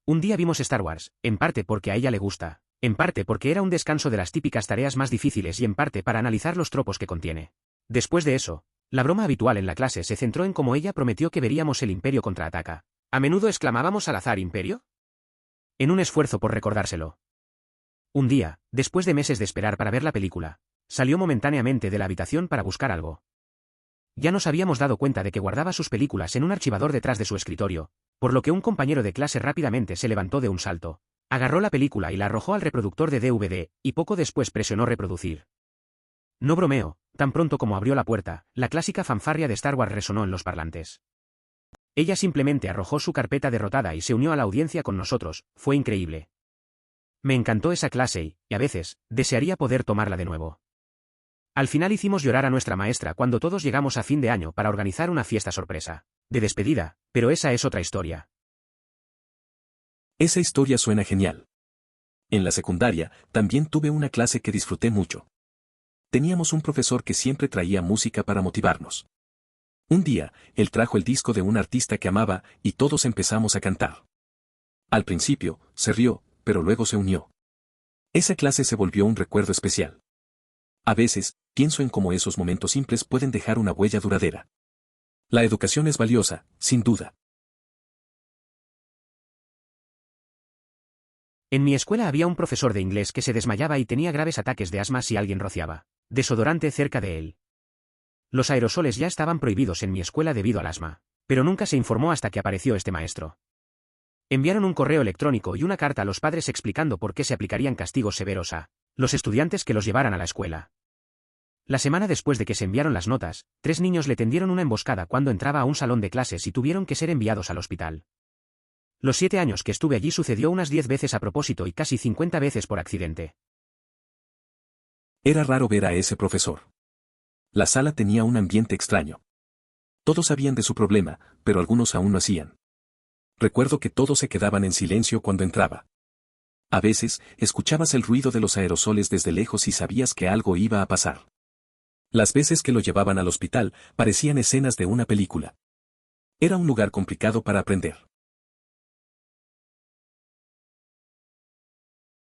Un día vimos Star Wars, en parte porque a ella le gusta, en parte porque era un descanso de las típicas tareas más difíciles y en parte para analizar los tropos que contiene. Después de eso, la broma habitual en la clase se centró en cómo ella prometió que veríamos el Imperio contraataca. A menudo exclamábamos al azar ¿Imperio? En un esfuerzo por recordárselo. Un día, después de meses de esperar para ver la película, salió momentáneamente de la habitación para buscar algo. Ya nos habíamos dado cuenta de que guardaba sus películas en un archivador detrás de su escritorio, por lo que un compañero de clase rápidamente se levantó de un salto, agarró la película y la arrojó al reproductor de DVD, y poco después presionó reproducir. No bromeo, tan pronto como abrió la puerta, la clásica fanfarria de Star Wars resonó en los parlantes. Ella simplemente arrojó su carpeta derrotada y se unió a la audiencia con nosotros, fue increíble. Me encantó esa clase y, a veces, desearía poder tomarla de nuevo. Al final hicimos llorar a nuestra maestra cuando todos llegamos a fin de año para organizar una fiesta sorpresa, de despedida, pero esa es otra historia. Esa historia suena genial. En la secundaria, también tuve una clase que disfruté mucho. Teníamos un profesor que siempre traía música para motivarnos. Un día, él trajo el disco de un artista que amaba, y todos empezamos a cantar. Al principio, se rió, pero luego se unió. Esa clase se volvió un recuerdo especial. A veces, pienso en cómo esos momentos simples pueden dejar una huella duradera. La educación es valiosa, sin duda. En mi escuela había un profesor de inglés que se desmayaba y tenía graves ataques de asma si alguien rociaba desodorante cerca de él. Los aerosoles ya estaban prohibidos en mi escuela debido al asma, pero nunca se informó hasta que apareció este maestro. Enviaron un correo electrónico y una carta a los padres explicando por qué se aplicarían castigos severos a los estudiantes que los llevaran a la escuela. La semana después de que se enviaron las notas, 3 niños le tendieron una emboscada cuando entraba a un salón de clases y tuvieron que ser enviados al hospital. Los 7 años que estuve allí sucedió unas 10 veces a propósito y casi 50 veces por accidente. Era raro ver a ese profesor. La sala tenía un ambiente extraño. Todos sabían de su problema, pero algunos aún lo hacían. Recuerdo que todos se quedaban en silencio cuando entraba. A veces, escuchabas el ruido de los aerosoles desde lejos y sabías que algo iba a pasar. Las veces que lo llevaban al hospital, parecían escenas de una película. Era un lugar complicado para aprender.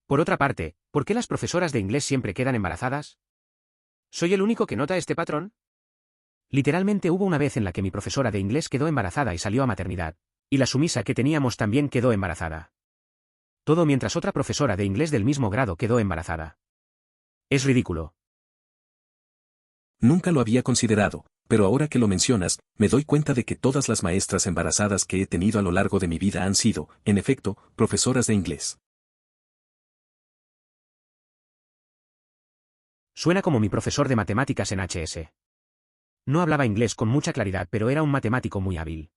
Por otra parte, ¿por qué las profesoras de inglés siempre quedan embarazadas? ¿Soy el único que nota este patrón? Literalmente hubo una vez en la que mi profesora de inglés quedó embarazada y salió a maternidad, y la sumisa que teníamos también quedó embarazada. Todo mientras otra profesora de inglés del mismo grado quedó embarazada. Es ridículo. Nunca lo había considerado, Pero ahora que lo mencionas, me doy cuenta de que todas las maestras embarazadas que he tenido a lo largo de mi vida han sido, en efecto, profesoras de inglés. Suena como mi profesor de matemáticas en HS. No hablaba inglés con mucha claridad, pero era un matemático muy hábil.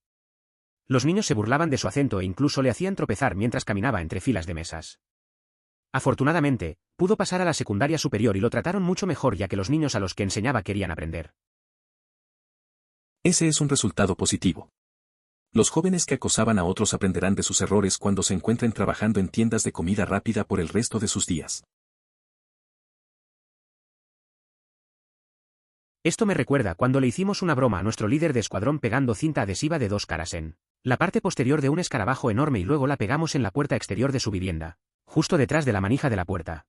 Los niños se burlaban de su acento e incluso le hacían tropezar mientras caminaba entre filas de mesas. Afortunadamente, pudo pasar a la secundaria superior y lo trataron mucho mejor ya que los niños a los que enseñaba querían aprender. Ese es un resultado positivo. Los jóvenes que acosaban a otros aprenderán de sus errores cuando se encuentren trabajando en tiendas de comida rápida por el resto de sus días. Esto me recuerda cuando le hicimos una broma a nuestro líder de escuadrón pegando cinta adhesiva de 2 caras en la parte posterior de un escarabajo enorme y luego la pegamos en la puerta exterior de su vivienda, justo detrás de la manija de la puerta.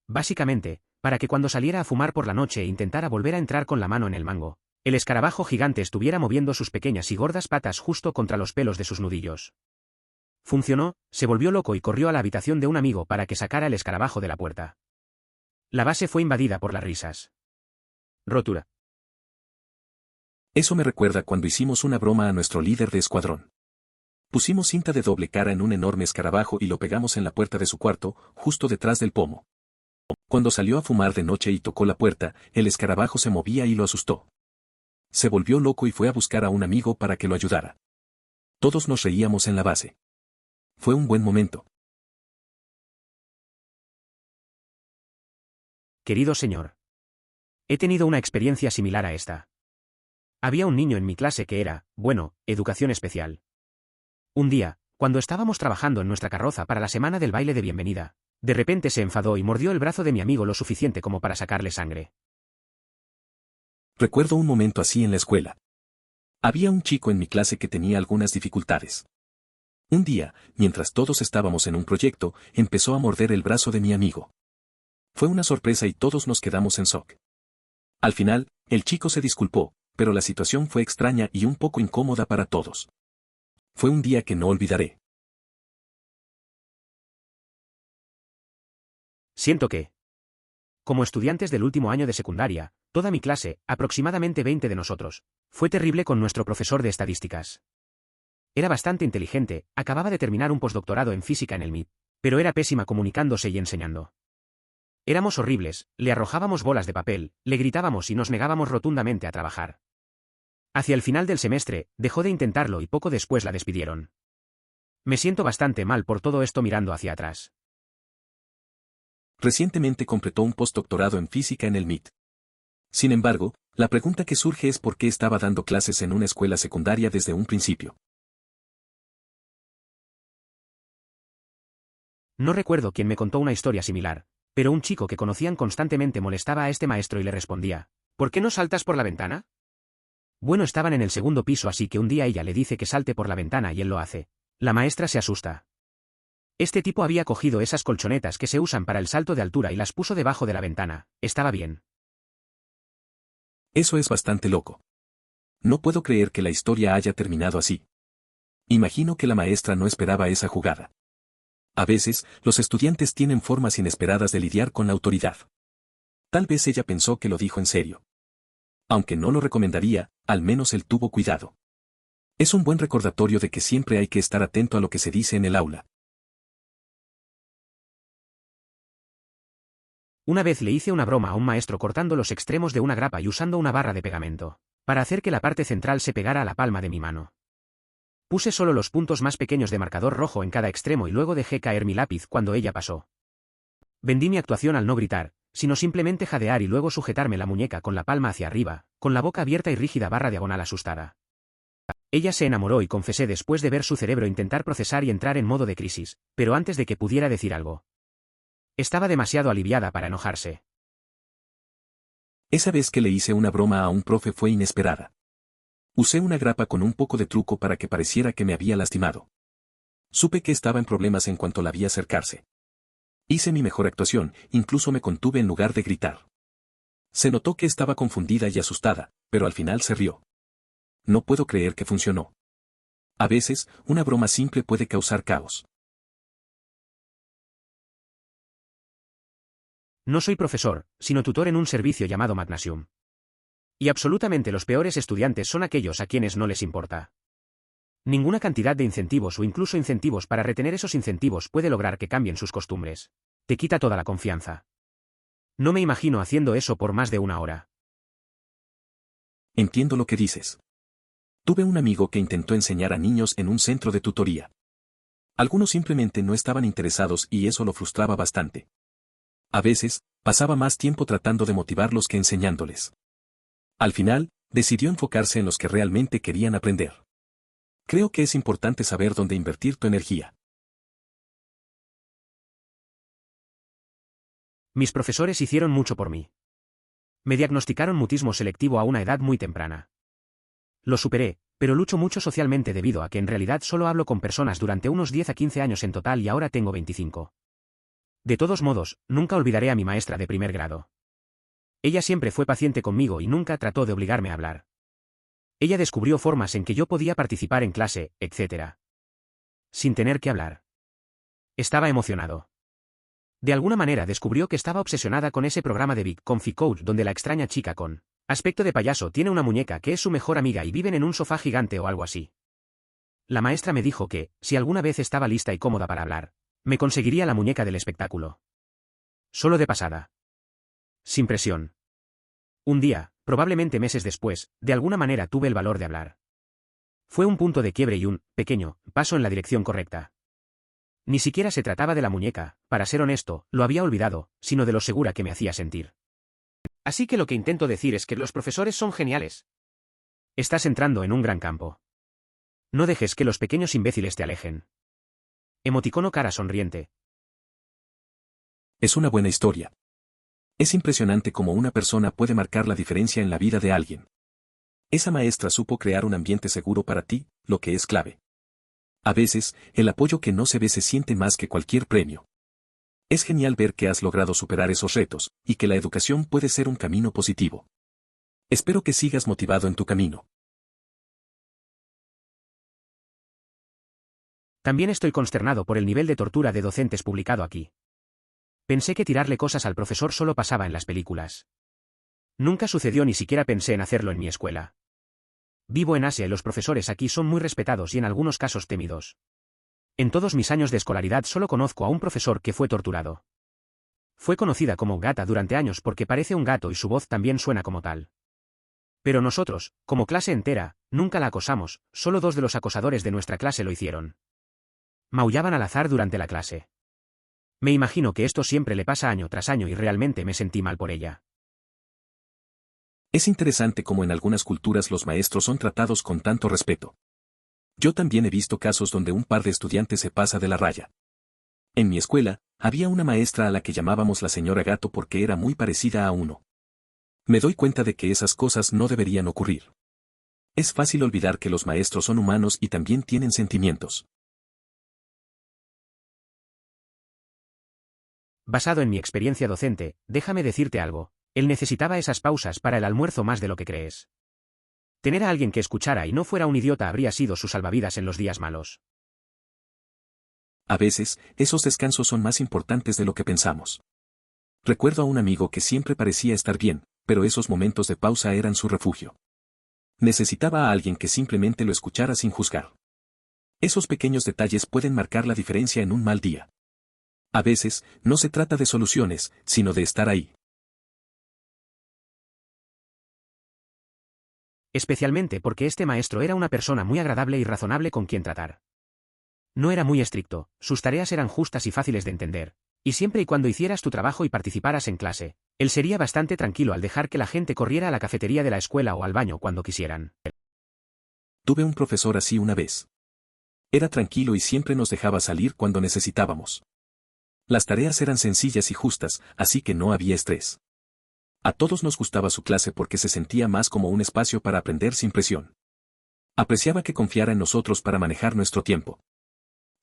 Básicamente, para que cuando saliera a fumar por la noche e intentara volver a entrar con la mano en el mango, el escarabajo gigante estuviera moviendo sus pequeñas y gordas patas justo contra los pelos de sus nudillos. Funcionó, se volvió loco y corrió a la habitación de un amigo para que sacara el escarabajo de la puerta. La base fue invadida por las risas. Rotura. Eso me recuerda cuando hicimos una broma a nuestro líder de escuadrón. Pusimos cinta de doble cara en un enorme escarabajo y lo pegamos en la puerta de su cuarto, justo detrás del pomo. Cuando salió a fumar de noche y tocó la puerta, el escarabajo se movía y lo asustó. Se volvió loco y fue a buscar a un amigo para que lo ayudara. Todos nos reíamos en la base. Fue un buen momento. Querido señor. He tenido una experiencia similar a esta. Había un niño en mi clase que era, bueno, educación especial. Un día, cuando estábamos trabajando en nuestra carroza para la semana del baile de bienvenida, de repente se enfadó y mordió el brazo de mi amigo lo suficiente como para sacarle sangre. Recuerdo un momento así en la escuela. Había un chico en mi clase que tenía algunas dificultades. Un día, mientras todos estábamos en un proyecto, empezó a morder el brazo de mi amigo. Fue una sorpresa y todos nos quedamos en shock. Al final, el chico se disculpó, pero la situación fue extraña y un poco incómoda para todos. Fue un día que no olvidaré. Siento que, como estudiantes del último año de secundaria, toda mi clase, aproximadamente 20 de nosotros, fue terrible con nuestro profesor de estadísticas. Era bastante inteligente, acababa de terminar un postdoctorado en física en el MIT, pero era pésima comunicándose y enseñando. Éramos horribles, le arrojábamos bolas de papel, le gritábamos y nos negábamos rotundamente a trabajar. Hacia el final del semestre, dejó de intentarlo y poco después la despidieron. Me siento bastante mal por todo esto mirando hacia atrás. Recientemente completó un postdoctorado en física en el MIT. Sin embargo, la pregunta que surge es por qué estaba dando clases en una escuela secundaria desde un principio. No recuerdo quién me contó una historia similar, pero un chico que conocían constantemente molestaba a este maestro y le respondía, ¿por qué no saltas por la ventana? Bueno, estaban en el segundo piso, así que un día ella le dice que salte por la ventana y él lo hace. La maestra se asusta. Este tipo había cogido esas colchonetas que se usan para el salto de altura y las puso debajo de la ventana. Estaba bien. Eso es bastante loco. No puedo creer que la historia haya terminado así. Imagino que la maestra no esperaba esa jugada. A veces, los estudiantes tienen formas inesperadas de lidiar con la autoridad. Tal vez ella pensó que lo dijo en serio. Aunque no lo recomendaría, al menos él tuvo cuidado. Es un buen recordatorio de que siempre hay que estar atento a lo que se dice en el aula. Una vez le hice una broma a un maestro cortando los extremos de una grapa y usando una barra de pegamento, para hacer que la parte central se pegara a la palma de mi mano. Puse solo los puntos más pequeños de marcador rojo en cada extremo y luego dejé caer mi lápiz cuando ella pasó. Vendí mi actuación al no gritar, sino simplemente jadear y luego sujetarme la muñeca con la palma hacia arriba, con la boca abierta y rígida barra diagonal asustada. Ella se enamoró y confesé después de ver su cerebro intentar procesar y entrar en modo de crisis, pero antes de que pudiera decir algo. Estaba demasiado aliviada para enojarse. Esa vez que le hice una broma a un profe fue inesperada. Usé una grapa con un poco de truco para que pareciera que me había lastimado. Supe que estaba en problemas en cuanto la vi acercarse. Hice mi mejor actuación, incluso me contuve en lugar de gritar. Se notó que estaba confundida y asustada, pero al final se rió. No puedo creer que funcionó. A veces, una broma simple puede causar caos. No soy profesor, sino tutor en un servicio llamado Magnasium. Y absolutamente los peores estudiantes son aquellos a quienes no les importa. Ninguna cantidad de incentivos o incluso incentivos para retener esos incentivos puede lograr que cambien sus costumbres. Te quita toda la confianza. No me imagino haciendo eso por más de una hora. Entiendo lo que dices. Tuve un amigo que intentó enseñar a niños en un centro de tutoría. Algunos simplemente no estaban interesados y eso lo frustraba bastante. A veces, pasaba más tiempo tratando de motivarlos que enseñándoles. Al final, decidió enfocarse en los que realmente querían aprender. Creo que es importante saber dónde invertir tu energía. Mis profesores hicieron mucho por mí. Me diagnosticaron mutismo selectivo a una edad muy temprana. Lo superé, pero lucho mucho socialmente debido a que en realidad solo hablo con personas durante unos 10 a 15 años en total y ahora tengo 25. De todos modos, nunca olvidaré a mi maestra de primer grado. Ella siempre fue paciente conmigo y nunca trató de obligarme a hablar. Ella descubrió formas en que yo podía participar en clase, etc. Sin tener que hablar. Estaba emocionado. De alguna manera descubrió que estaba obsesionada con ese programa de Big Comfy Coach donde la extraña chica con aspecto de payaso tiene una muñeca que es su mejor amiga y viven en un sofá gigante o algo así. La maestra me dijo que, si alguna vez estaba lista y cómoda para hablar, me conseguiría la muñeca del espectáculo. Solo de pasada. Sin presión. Un día, probablemente meses después, de alguna manera tuve el valor de hablar. Fue un punto de quiebre y un pequeño paso en la dirección correcta. Ni siquiera se trataba de la muñeca, para ser honesto, lo había olvidado, sino de lo segura que me hacía sentir. Así que lo que intento decir es que los profesores son geniales. Estás entrando en un gran campo. No dejes que los pequeños imbéciles te alejen. Emoticono cara sonriente. Es una buena historia. Es impresionante cómo una persona puede marcar la diferencia en la vida de alguien. Esa maestra supo crear un ambiente seguro para ti, lo que es clave. A veces, el apoyo que no se ve se siente más que cualquier premio. Es genial ver que has logrado superar esos retos, y que la educación puede ser un camino positivo. Espero que sigas motivado en tu camino. También estoy consternado por el nivel de tortura de docentes publicado aquí. Pensé que tirarle cosas al profesor solo pasaba en las películas. Nunca sucedió, ni siquiera pensé en hacerlo en mi escuela. Vivo en Asia y los profesores aquí son muy respetados y en algunos casos temidos. En todos mis años de escolaridad solo conozco a un profesor que fue torturado. Fue conocida como Gata durante años porque parece un gato y su voz también suena como tal. Pero nosotros, como clase entera, nunca la acosamos, solo 2 de los acosadores de nuestra clase lo hicieron. Maullaban al azar durante la clase. Me imagino que esto siempre le pasa año tras año y realmente me sentí mal por ella. Es interesante cómo en algunas culturas los maestros son tratados con tanto respeto. Yo también he visto casos donde un par de estudiantes se pasa de la raya. En mi escuela, había una maestra a la que llamábamos la señora Gato porque era muy parecida a uno. Me doy cuenta de que esas cosas no deberían ocurrir. Es fácil olvidar que los maestros son humanos y también tienen sentimientos. Basado en mi experiencia docente, déjame decirte algo. Él necesitaba esas pausas para el almuerzo más de lo que crees. Tener a alguien que escuchara y no fuera un idiota habría sido su salvavidas en los días malos. A veces, esos descansos son más importantes de lo que pensamos. Recuerdo a un amigo que siempre parecía estar bien, pero esos momentos de pausa eran su refugio. Necesitaba a alguien que simplemente lo escuchara sin juzgar. Esos pequeños detalles pueden marcar la diferencia en un mal día. A veces, no se trata de soluciones, sino de estar ahí. Especialmente porque este maestro era una persona muy agradable y razonable con quien tratar. No era muy estricto, sus tareas eran justas y fáciles de entender, y siempre y cuando hicieras tu trabajo y participaras en clase, él sería bastante tranquilo al dejar que la gente corriera a la cafetería de la escuela o al baño cuando quisieran. Tuve un profesor así una vez. Era tranquilo y siempre nos dejaba salir cuando necesitábamos. Las tareas eran sencillas y justas, así que no había estrés. A todos nos gustaba su clase porque se sentía más como un espacio para aprender sin presión. Apreciaba que confiara en nosotros para manejar nuestro tiempo.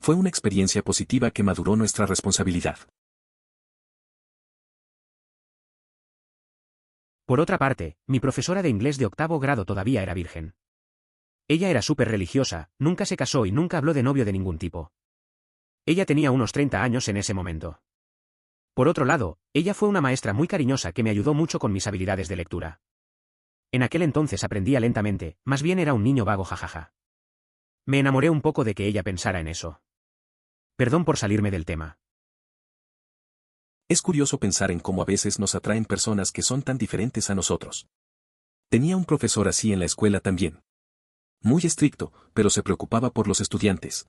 Fue una experiencia positiva que maduró nuestra responsabilidad. Por otra parte, mi profesora de inglés de 8º grado todavía era virgen. Ella era súper religiosa, nunca se casó y nunca habló de novio de ningún tipo. Ella tenía unos 30 años en ese momento. Por otro lado, ella fue una maestra muy cariñosa que me ayudó mucho con mis habilidades de lectura. En aquel entonces aprendía lentamente, más bien era un niño vago jajaja. Me enamoré un poco de que ella pensara en eso. Perdón por salirme del tema. Es curioso pensar en cómo a veces nos atraen personas que son tan diferentes a nosotros. Tenía un profesor así en la escuela también. Muy estricto, pero se preocupaba por los estudiantes.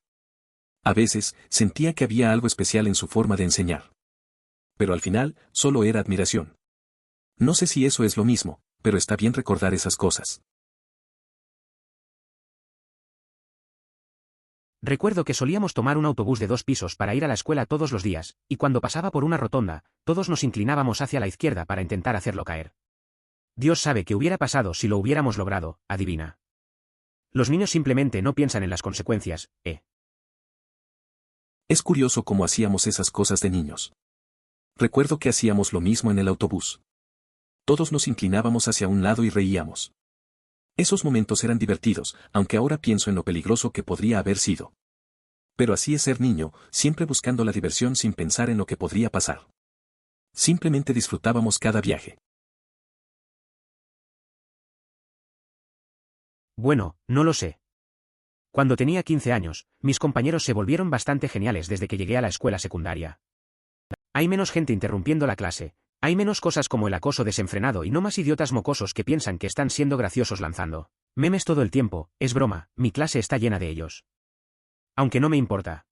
A veces, sentía que había algo especial en su forma de enseñar. Pero al final, solo era admiración. No sé si eso es lo mismo, pero está bien recordar esas cosas. Recuerdo que solíamos tomar un autobús de 2 pisos para ir a la escuela todos los días, y cuando pasaba por una rotonda, todos nos inclinábamos hacia la izquierda para intentar hacerlo caer. Dios sabe qué hubiera pasado si lo hubiéramos logrado, adivina. Los niños simplemente no piensan en las consecuencias, ¿eh? Es curioso cómo hacíamos esas cosas de niños. Recuerdo que hacíamos lo mismo en el autobús. Todos nos inclinábamos hacia un lado y reíamos. Esos momentos eran divertidos, aunque ahora pienso en lo peligroso que podría haber sido. Pero así es ser niño, siempre buscando la diversión sin pensar en lo que podría pasar. Simplemente disfrutábamos cada viaje. Bueno, no lo sé. Cuando tenía 15 años, mis compañeros se volvieron bastante geniales desde que llegué a la escuela secundaria. Hay menos gente interrumpiendo la clase, hay menos cosas como el acoso desenfrenado y no más idiotas mocosos que piensan que están siendo graciosos lanzando memes todo el tiempo, es broma, mi clase está llena de ellos. Aunque no me importa.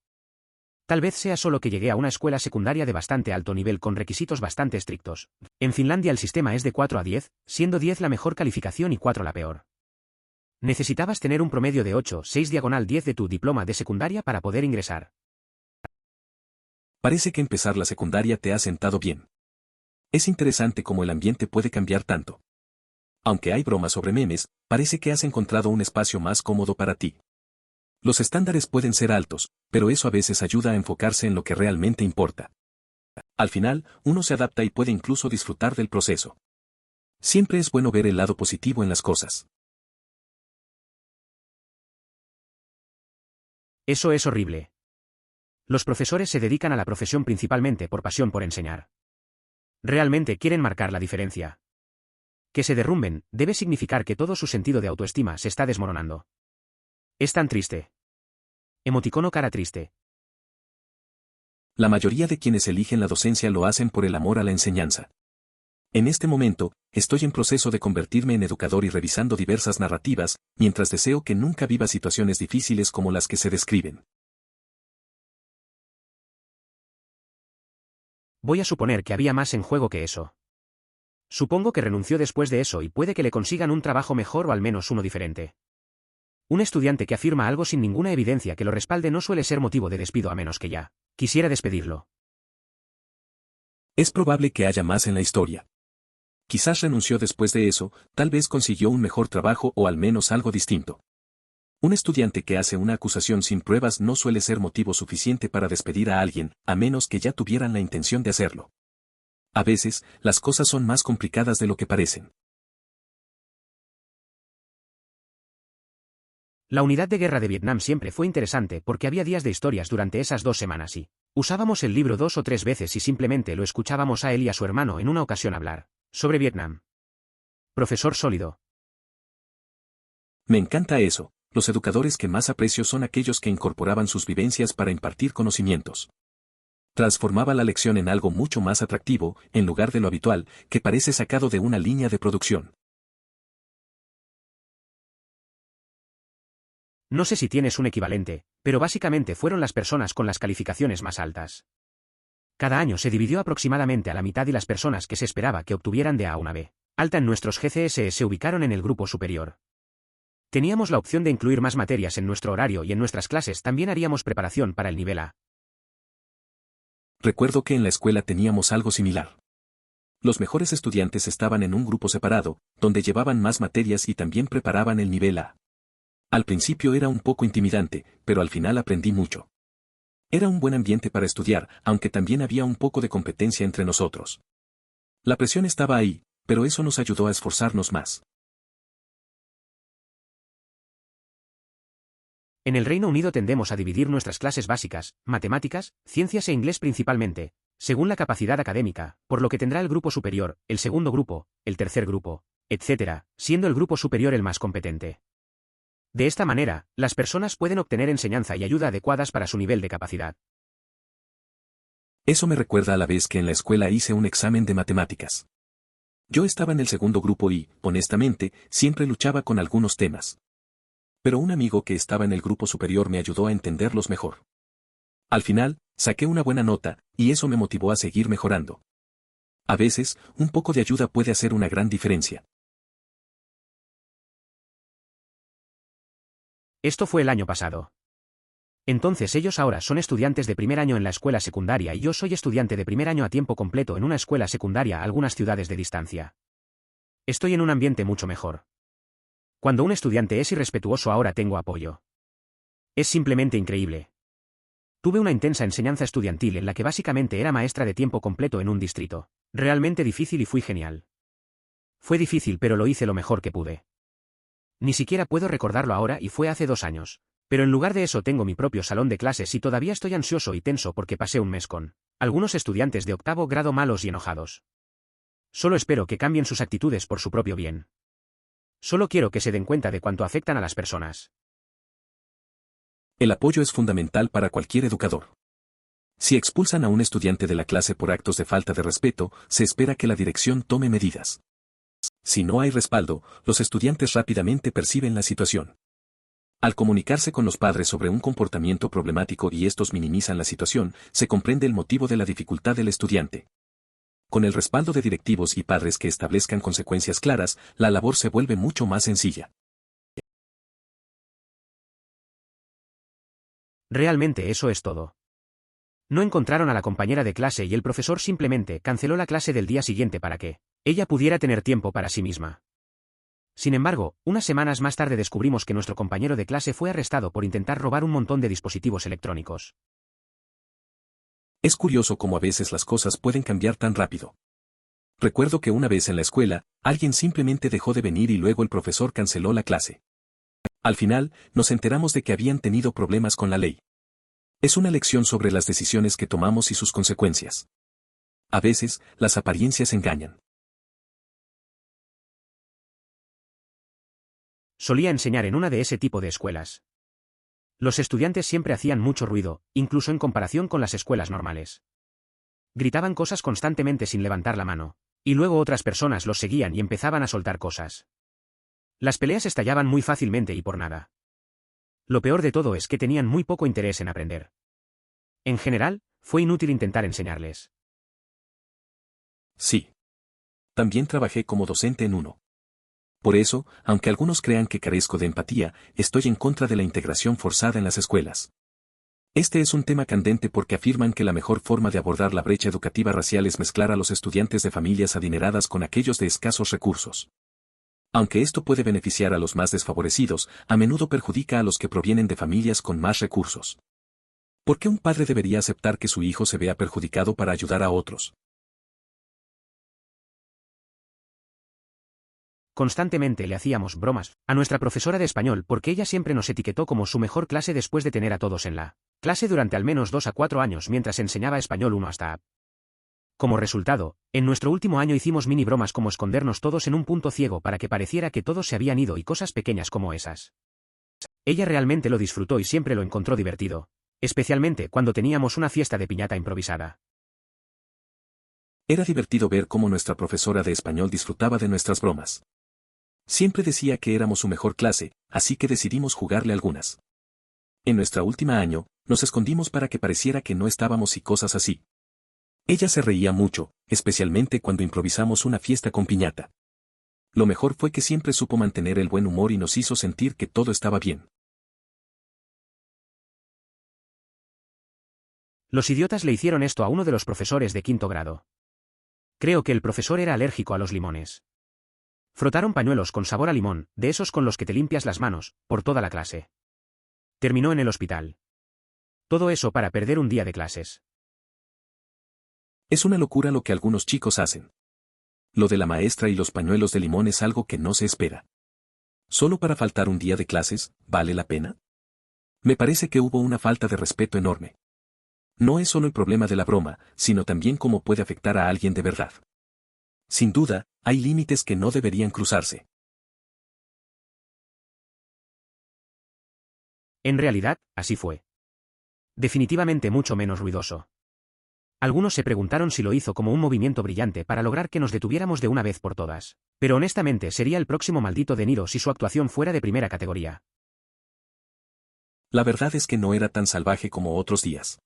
Tal vez sea solo que llegué a una escuela secundaria de bastante alto nivel con requisitos bastante estrictos. En Finlandia el sistema es de 4 a 10, siendo 10 la mejor calificación y 4 la peor. Necesitabas tener un promedio de 8,6/10 de tu diploma de secundaria para poder ingresar. Parece que empezar la secundaria te ha sentado bien. Es interesante cómo el ambiente puede cambiar tanto. Aunque hay bromas sobre memes, parece que has encontrado un espacio más cómodo para ti. Los estándares pueden ser altos, pero eso a veces ayuda a enfocarse en lo que realmente importa. Al final, uno se adapta y puede incluso disfrutar del proceso. Siempre es bueno ver el lado positivo en las cosas. Eso es horrible. Los profesores se dedican a la profesión principalmente por pasión por enseñar. Realmente quieren marcar la diferencia. Que se derrumben, debe significar que todo su sentido de autoestima se está desmoronando. Es tan triste. Emoticono cara triste. La mayoría de quienes eligen la docencia lo hacen por el amor a la enseñanza. En este momento, estoy en proceso de convertirme en educador y revisando diversas narrativas, mientras deseo que nunca viva situaciones difíciles como las que se describen. Voy a suponer que había más en juego que eso. Supongo que renunció después de eso y puede que le consigan un trabajo mejor o al menos uno diferente. Un estudiante que afirma algo sin ninguna evidencia que lo respalde no suele ser motivo de despido a menos que ya quisiera despedirlo. Es probable que haya más en la historia. Quizás renunció después de eso, tal vez consiguió un mejor trabajo o al menos algo distinto. Un estudiante que hace una acusación sin pruebas no suele ser motivo suficiente para despedir a alguien, a menos que ya tuvieran la intención de hacerlo. A veces, las cosas son más complicadas de lo que parecen. La unidad de guerra de Vietnam siempre fue interesante porque había días de historias durante esas 2 semanas y usábamos el libro 2 o 3 veces y simplemente lo escuchábamos a él y a su hermano en una ocasión hablar sobre Vietnam. Profesor sólido. Me encanta eso. Los educadores que más aprecio son aquellos que incorporaban sus vivencias para impartir conocimientos. Transformaba la lección en algo mucho más atractivo, en lugar de lo habitual, que parece sacado de una línea de producción. No sé si tienes un equivalente, pero básicamente fueron las personas con las calificaciones más altas. Cada año se dividió aproximadamente a la mitad y las personas que se esperaba que obtuvieran de A a una B alta en nuestros GCS se ubicaron en el grupo superior. Teníamos la opción de incluir más materias en nuestro horario y en nuestras clases también haríamos preparación para el nivel A. Recuerdo que en la escuela teníamos algo similar. Los mejores estudiantes estaban en un grupo separado, donde llevaban más materias y también preparaban el nivel A. Al principio era un poco intimidante, pero al final aprendí mucho. Era un buen ambiente para estudiar, aunque también había un poco de competencia entre nosotros. La presión estaba ahí, pero eso nos ayudó a esforzarnos más. En el Reino Unido tendemos a dividir nuestras clases básicas, matemáticas, ciencias e inglés principalmente, según la capacidad académica, por lo que tendrá el grupo superior, el segundo grupo, el tercer grupo, etc., siendo el grupo superior el más competente. De esta manera, las personas pueden obtener enseñanza y ayuda adecuadas para su nivel de capacidad. Eso me recuerda a la vez que en la escuela hice un examen de matemáticas. Yo estaba en el segundo grupo y, honestamente, siempre luchaba con algunos temas. Pero un amigo que estaba en el grupo superior me ayudó a entenderlos mejor. Al final, saqué una buena nota, y eso me motivó a seguir mejorando. A veces, un poco de ayuda puede hacer una gran diferencia. Esto fue el año pasado. Entonces ellos ahora son estudiantes de primer año en la escuela secundaria y yo soy estudiante de primer año a tiempo completo en una escuela secundaria a algunas ciudades de distancia. Estoy en un ambiente mucho mejor. Cuando un estudiante es irrespetuoso ahora tengo apoyo. Es simplemente increíble. Tuve una intensa enseñanza estudiantil en la que básicamente era maestra de tiempo completo en un distrito. Realmente difícil y fui genial. Fue difícil pero lo hice lo mejor que pude. Ni siquiera puedo recordarlo ahora y fue hace 2 años. Pero en lugar de eso tengo mi propio salón de clases y todavía estoy ansioso y tenso porque pasé un mes con algunos estudiantes de 8º grado malos y enojados. Solo espero que cambien sus actitudes por su propio bien. Solo quiero que se den cuenta de cuánto afectan a las personas. El apoyo es fundamental para cualquier educador. Si expulsan a un estudiante de la clase por actos de falta de respeto, se espera que la dirección tome medidas. Si no hay respaldo, los estudiantes rápidamente perciben la situación. Al comunicarse con los padres sobre un comportamiento problemático y estos minimizan la situación, se comprende el motivo de la dificultad del estudiante. Con el respaldo de directivos y padres que establezcan consecuencias claras, la labor se vuelve mucho más sencilla. Realmente eso es todo. No encontraron a la compañera de clase y el profesor simplemente canceló la clase del día siguiente para que ella pudiera tener tiempo para sí misma. Sin embargo, unas semanas más tarde descubrimos que nuestro compañero de clase fue arrestado por intentar robar un montón de dispositivos electrónicos. Es curioso cómo a veces las cosas pueden cambiar tan rápido. Recuerdo que una vez en la escuela, alguien simplemente dejó de venir y luego el profesor canceló la clase. Al final, nos enteramos de que habían tenido problemas con la ley. Es una lección sobre las decisiones que tomamos y sus consecuencias. A veces, las apariencias engañan. Solía enseñar en una de ese tipo de escuelas. Los estudiantes siempre hacían mucho ruido, incluso en comparación con las escuelas normales. Gritaban cosas constantemente sin levantar la mano, y luego otras personas los seguían y empezaban a soltar cosas. Las peleas estallaban muy fácilmente y por nada. Lo peor de todo es que tenían muy poco interés en aprender. En general, fue inútil intentar enseñarles. Sí. También trabajé como docente en uno. Por eso, aunque algunos crean que carezco de empatía, estoy en contra de la integración forzada en las escuelas. Este es un tema candente porque afirman que la mejor forma de abordar la brecha educativa racial es mezclar a los estudiantes de familias adineradas con aquellos de escasos recursos. Aunque esto puede beneficiar a los más desfavorecidos, a menudo perjudica a los que provienen de familias con más recursos. ¿Por qué un padre debería aceptar que su hijo se vea perjudicado para ayudar a otros? Constantemente le hacíamos bromas a nuestra profesora de español porque ella siempre nos etiquetó como su mejor clase después de tener a todos en la clase durante al menos 2 a 4 años mientras enseñaba español 1 hasta A. Como resultado, en nuestro último año hicimos mini bromas como escondernos todos en un punto ciego para que pareciera que todos se habían ido y cosas pequeñas como esas. Ella realmente lo disfrutó y siempre lo encontró divertido, especialmente cuando teníamos una fiesta de piñata improvisada. Era divertido ver cómo nuestra profesora de español disfrutaba de nuestras bromas. Siempre decía que éramos su mejor clase, así que decidimos jugarle algunas. En nuestra última año, nos escondimos para que pareciera que no estábamos y cosas así. Ella se reía mucho, especialmente cuando improvisamos una fiesta con piñata. Lo mejor fue que siempre supo mantener el buen humor y nos hizo sentir que todo estaba bien. Los idiotas le hicieron esto a uno de los profesores de 5º grado. Creo que el profesor era alérgico a los limones. Frotaron pañuelos con sabor a limón, de esos con los que te limpias las manos, por toda la clase. Terminó en el hospital. Todo eso para perder un día de clases. Es una locura lo que algunos chicos hacen. Lo de la maestra y los pañuelos de limón es algo que no se espera. ¿Solo para faltar un día de clases, vale la pena? Me parece que hubo una falta de respeto enorme. No es solo el problema de la broma, sino también cómo puede afectar a alguien de verdad. Sin duda, hay límites que no deberían cruzarse. En realidad, así fue. Definitivamente mucho menos ruidoso. Algunos se preguntaron si lo hizo como un movimiento brillante para lograr que nos detuviéramos de una vez por todas. Pero honestamente sería el próximo maldito De Niro si su actuación fuera de primera categoría. La verdad es que no era tan salvaje como otros días.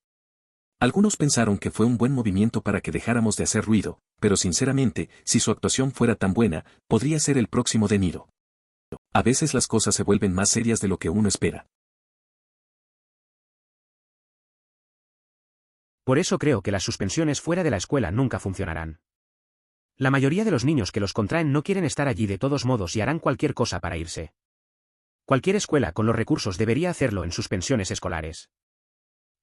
Algunos pensaron que fue un buen movimiento para que dejáramos de hacer ruido, pero sinceramente, si su actuación fuera tan buena, podría ser el próximo De Niro. A veces las cosas se vuelven más serias de lo que uno espera. Por eso creo que las suspensiones fuera de la escuela nunca funcionarán. La mayoría de los niños que los contraen no quieren estar allí de todos modos y harán cualquier cosa para irse. Cualquier escuela con los recursos debería hacerlo en suspensiones escolares.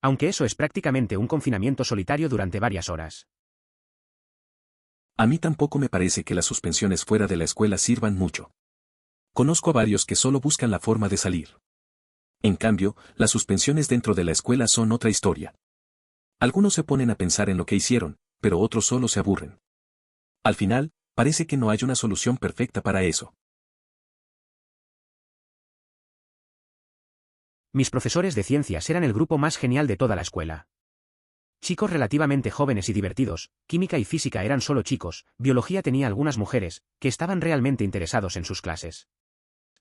Aunque eso es prácticamente un confinamiento solitario durante varias horas. A mí tampoco me parece que las suspensiones fuera de la escuela sirvan mucho. Conozco a varios que solo buscan la forma de salir. En cambio, las suspensiones dentro de la escuela son otra historia. Algunos se ponen a pensar en lo que hicieron, pero otros solo se aburren. Al final, parece que no hay una solución perfecta para eso. Mis profesores de ciencias eran el grupo más genial de toda la escuela. Chicos relativamente jóvenes y divertidos, química y física eran solo chicos, biología tenía algunas mujeres, que estaban realmente interesados en sus clases.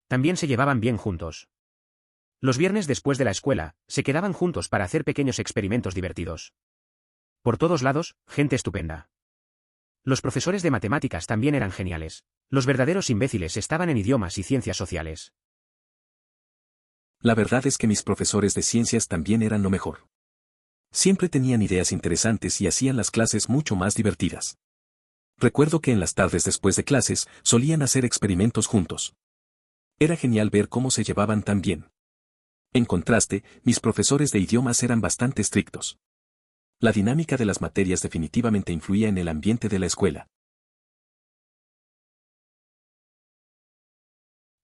También se llevaban bien juntos. Los viernes después de la escuela, se quedaban juntos para hacer pequeños experimentos divertidos. Por todos lados, gente estupenda. Los profesores de matemáticas también eran geniales. Los verdaderos imbéciles estaban en idiomas y ciencias sociales. La verdad es que mis profesores de ciencias también eran lo mejor. Siempre tenían ideas interesantes y hacían las clases mucho más divertidas. Recuerdo que en las tardes después de clases, solían hacer experimentos juntos. Era genial ver cómo se llevaban tan bien. En contraste, mis profesores de idiomas eran bastante estrictos. La dinámica de las materias definitivamente influía en el ambiente de la escuela.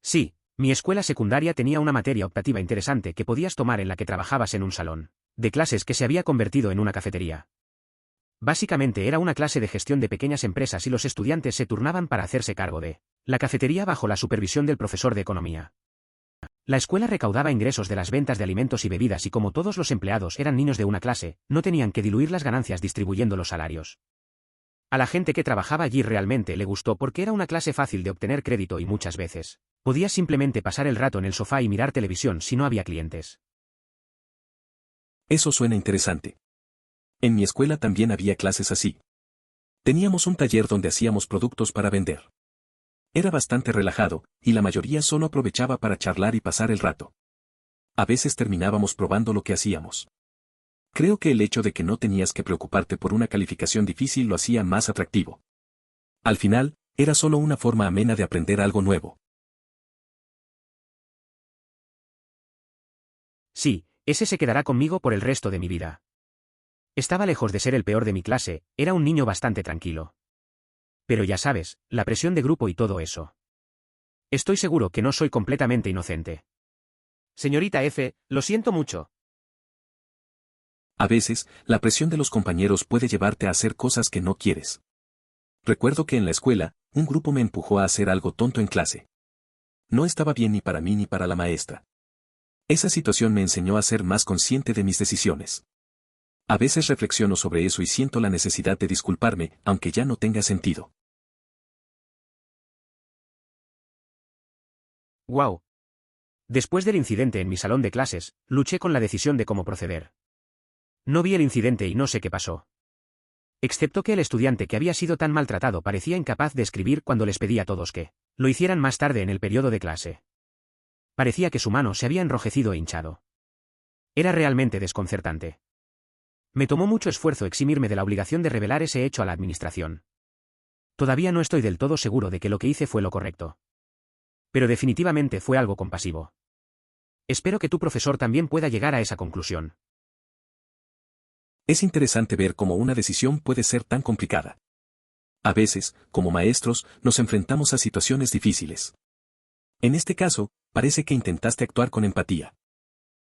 Sí, mi escuela secundaria tenía una materia optativa interesante que podías tomar en la que trabajabas en un salón de clases que se había convertido en una cafetería. Básicamente era una clase de gestión de pequeñas empresas y los estudiantes se turnaban para hacerse cargo de la cafetería bajo la supervisión del profesor de economía. La escuela recaudaba ingresos de las ventas de alimentos y bebidas y como todos los empleados eran niños de una clase, no tenían que diluir las ganancias distribuyendo los salarios. A la gente que trabajaba allí realmente le gustó porque era una clase fácil de obtener crédito y muchas veces podías simplemente pasar el rato en el sofá y mirar televisión si no había clientes. Eso suena interesante. En mi escuela también había clases así. Teníamos un taller donde hacíamos productos para vender. Era bastante relajado, y la mayoría solo aprovechaba para charlar y pasar el rato. A veces terminábamos probando lo que hacíamos. Creo que el hecho de que no tenías que preocuparte por una calificación difícil lo hacía más atractivo. Al final, era solo una forma amena de aprender algo nuevo. Sí, ese se quedará conmigo por el resto de mi vida. Estaba lejos de ser el peor de mi clase, era un niño bastante tranquilo. Pero ya sabes, la presión de grupo y todo eso. Estoy seguro que no soy completamente inocente. Señorita F, lo siento mucho. A veces, la presión de los compañeros puede llevarte a hacer cosas que no quieres. Recuerdo que en la escuela, un grupo me empujó a hacer algo tonto en clase. No estaba bien ni para mí ni para la maestra. Esa situación me enseñó a ser más consciente de mis decisiones. A veces reflexiono sobre eso y siento la necesidad de disculparme, aunque ya no tenga sentido. Wow. Después del incidente en mi salón de clases, luché con la decisión de cómo proceder. No vi el incidente y no sé qué pasó. Excepto que el estudiante que había sido tan maltratado parecía incapaz de escribir cuando les pedí a todos que lo hicieran más tarde en el periodo de clase. Parecía que su mano se había enrojecido e hinchado. Era realmente desconcertante. Me tomó mucho esfuerzo eximirme de la obligación de revelar ese hecho a la administración. Todavía no estoy del todo seguro de que lo que hice fue lo correcto. Pero definitivamente fue algo compasivo. Espero que tu profesor también pueda llegar a esa conclusión. Es interesante ver cómo una decisión puede ser tan complicada. A veces, como maestros, nos enfrentamos a situaciones difíciles. En este caso, parece que intentaste actuar con empatía.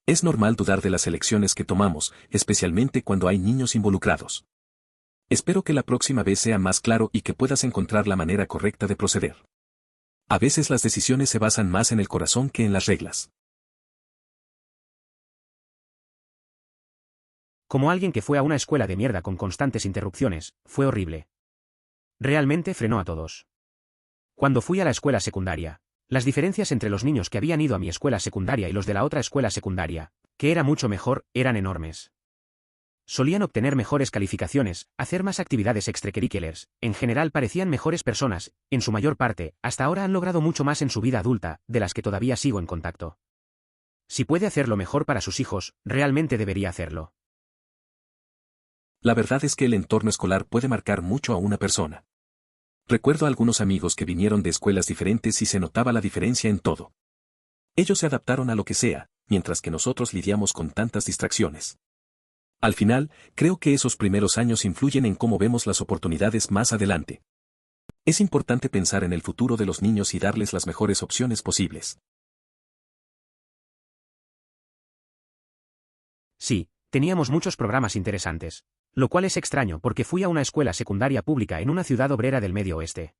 Es normal dudar de las elecciones que tomamos, especialmente cuando hay niños involucrados. Espero que la próxima vez sea más claro y que puedas encontrar la manera correcta de proceder. A veces las decisiones se basan más en el corazón que en las reglas. Como alguien que fue a una escuela de mierda con constantes interrupciones, fue horrible. Realmente frenó a todos. Cuando fui a la escuela secundaria, las diferencias entre los niños que habían ido a mi escuela secundaria y los de la otra escuela secundaria, que era mucho mejor, eran enormes. Solían obtener mejores calificaciones, hacer más actividades extracurriculares, en general parecían mejores personas, en su mayor parte, hasta ahora han logrado mucho más en su vida adulta, de las que todavía sigo en contacto. Si puede hacerlo mejor para sus hijos, realmente debería hacerlo. La verdad es que el entorno escolar puede marcar mucho a una persona. Recuerdo a algunos amigos que vinieron de escuelas diferentes y se notaba la diferencia en todo. Ellos se adaptaron a lo que sea, mientras que nosotros lidiamos con tantas distracciones. Al final, creo que esos primeros años influyen en cómo vemos las oportunidades más adelante. Es importante pensar en el futuro de los niños y darles las mejores opciones posibles. Sí, teníamos muchos programas interesantes. Lo cual es extraño porque fui a una escuela secundaria pública en una ciudad obrera del Medio Oeste.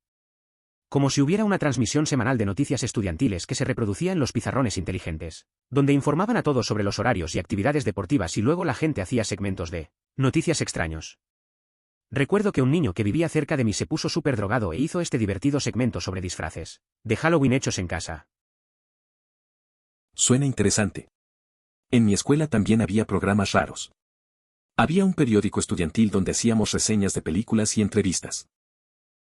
Como si hubiera una transmisión semanal de noticias estudiantiles que se reproducía en los pizarrones inteligentes, donde informaban a todos sobre los horarios y actividades deportivas y luego la gente hacía segmentos de noticias extraños. Recuerdo que un niño que vivía cerca de mí se puso súper drogado e hizo este divertido segmento sobre disfraces de Halloween hechos en casa. Suena interesante. En mi escuela también había programas raros. Había un periódico estudiantil donde hacíamos reseñas de películas y entrevistas.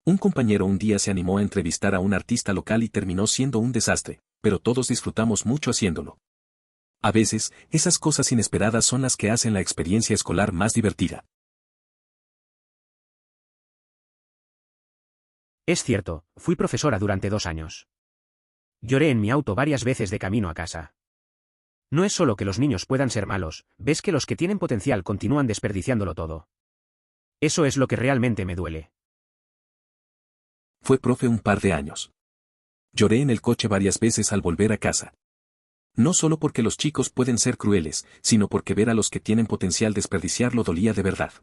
Un compañero un día se animó a entrevistar a un artista local y terminó siendo un desastre, pero todos disfrutamos mucho haciéndolo. A veces, esas cosas inesperadas son las que hacen la experiencia escolar más divertida. Es cierto, fui profesora durante 2 años. Lloré en mi auto varias veces de camino a casa. No es solo que los niños puedan ser malos, ves que los que tienen potencial continúan desperdiciándolo todo. Eso es lo que realmente me duele. Fue profe un par de años. Lloré en el coche varias veces al volver a casa. No solo porque los chicos pueden ser crueles, sino porque ver a los que tienen potencial desperdiciarlo dolía de verdad.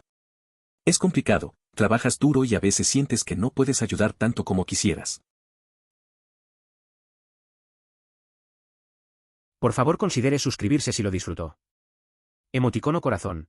Es complicado, trabajas duro y a veces sientes que no puedes ayudar tanto como quisieras. Por favor considere suscribirse si lo disfrutó. Emoticono corazón.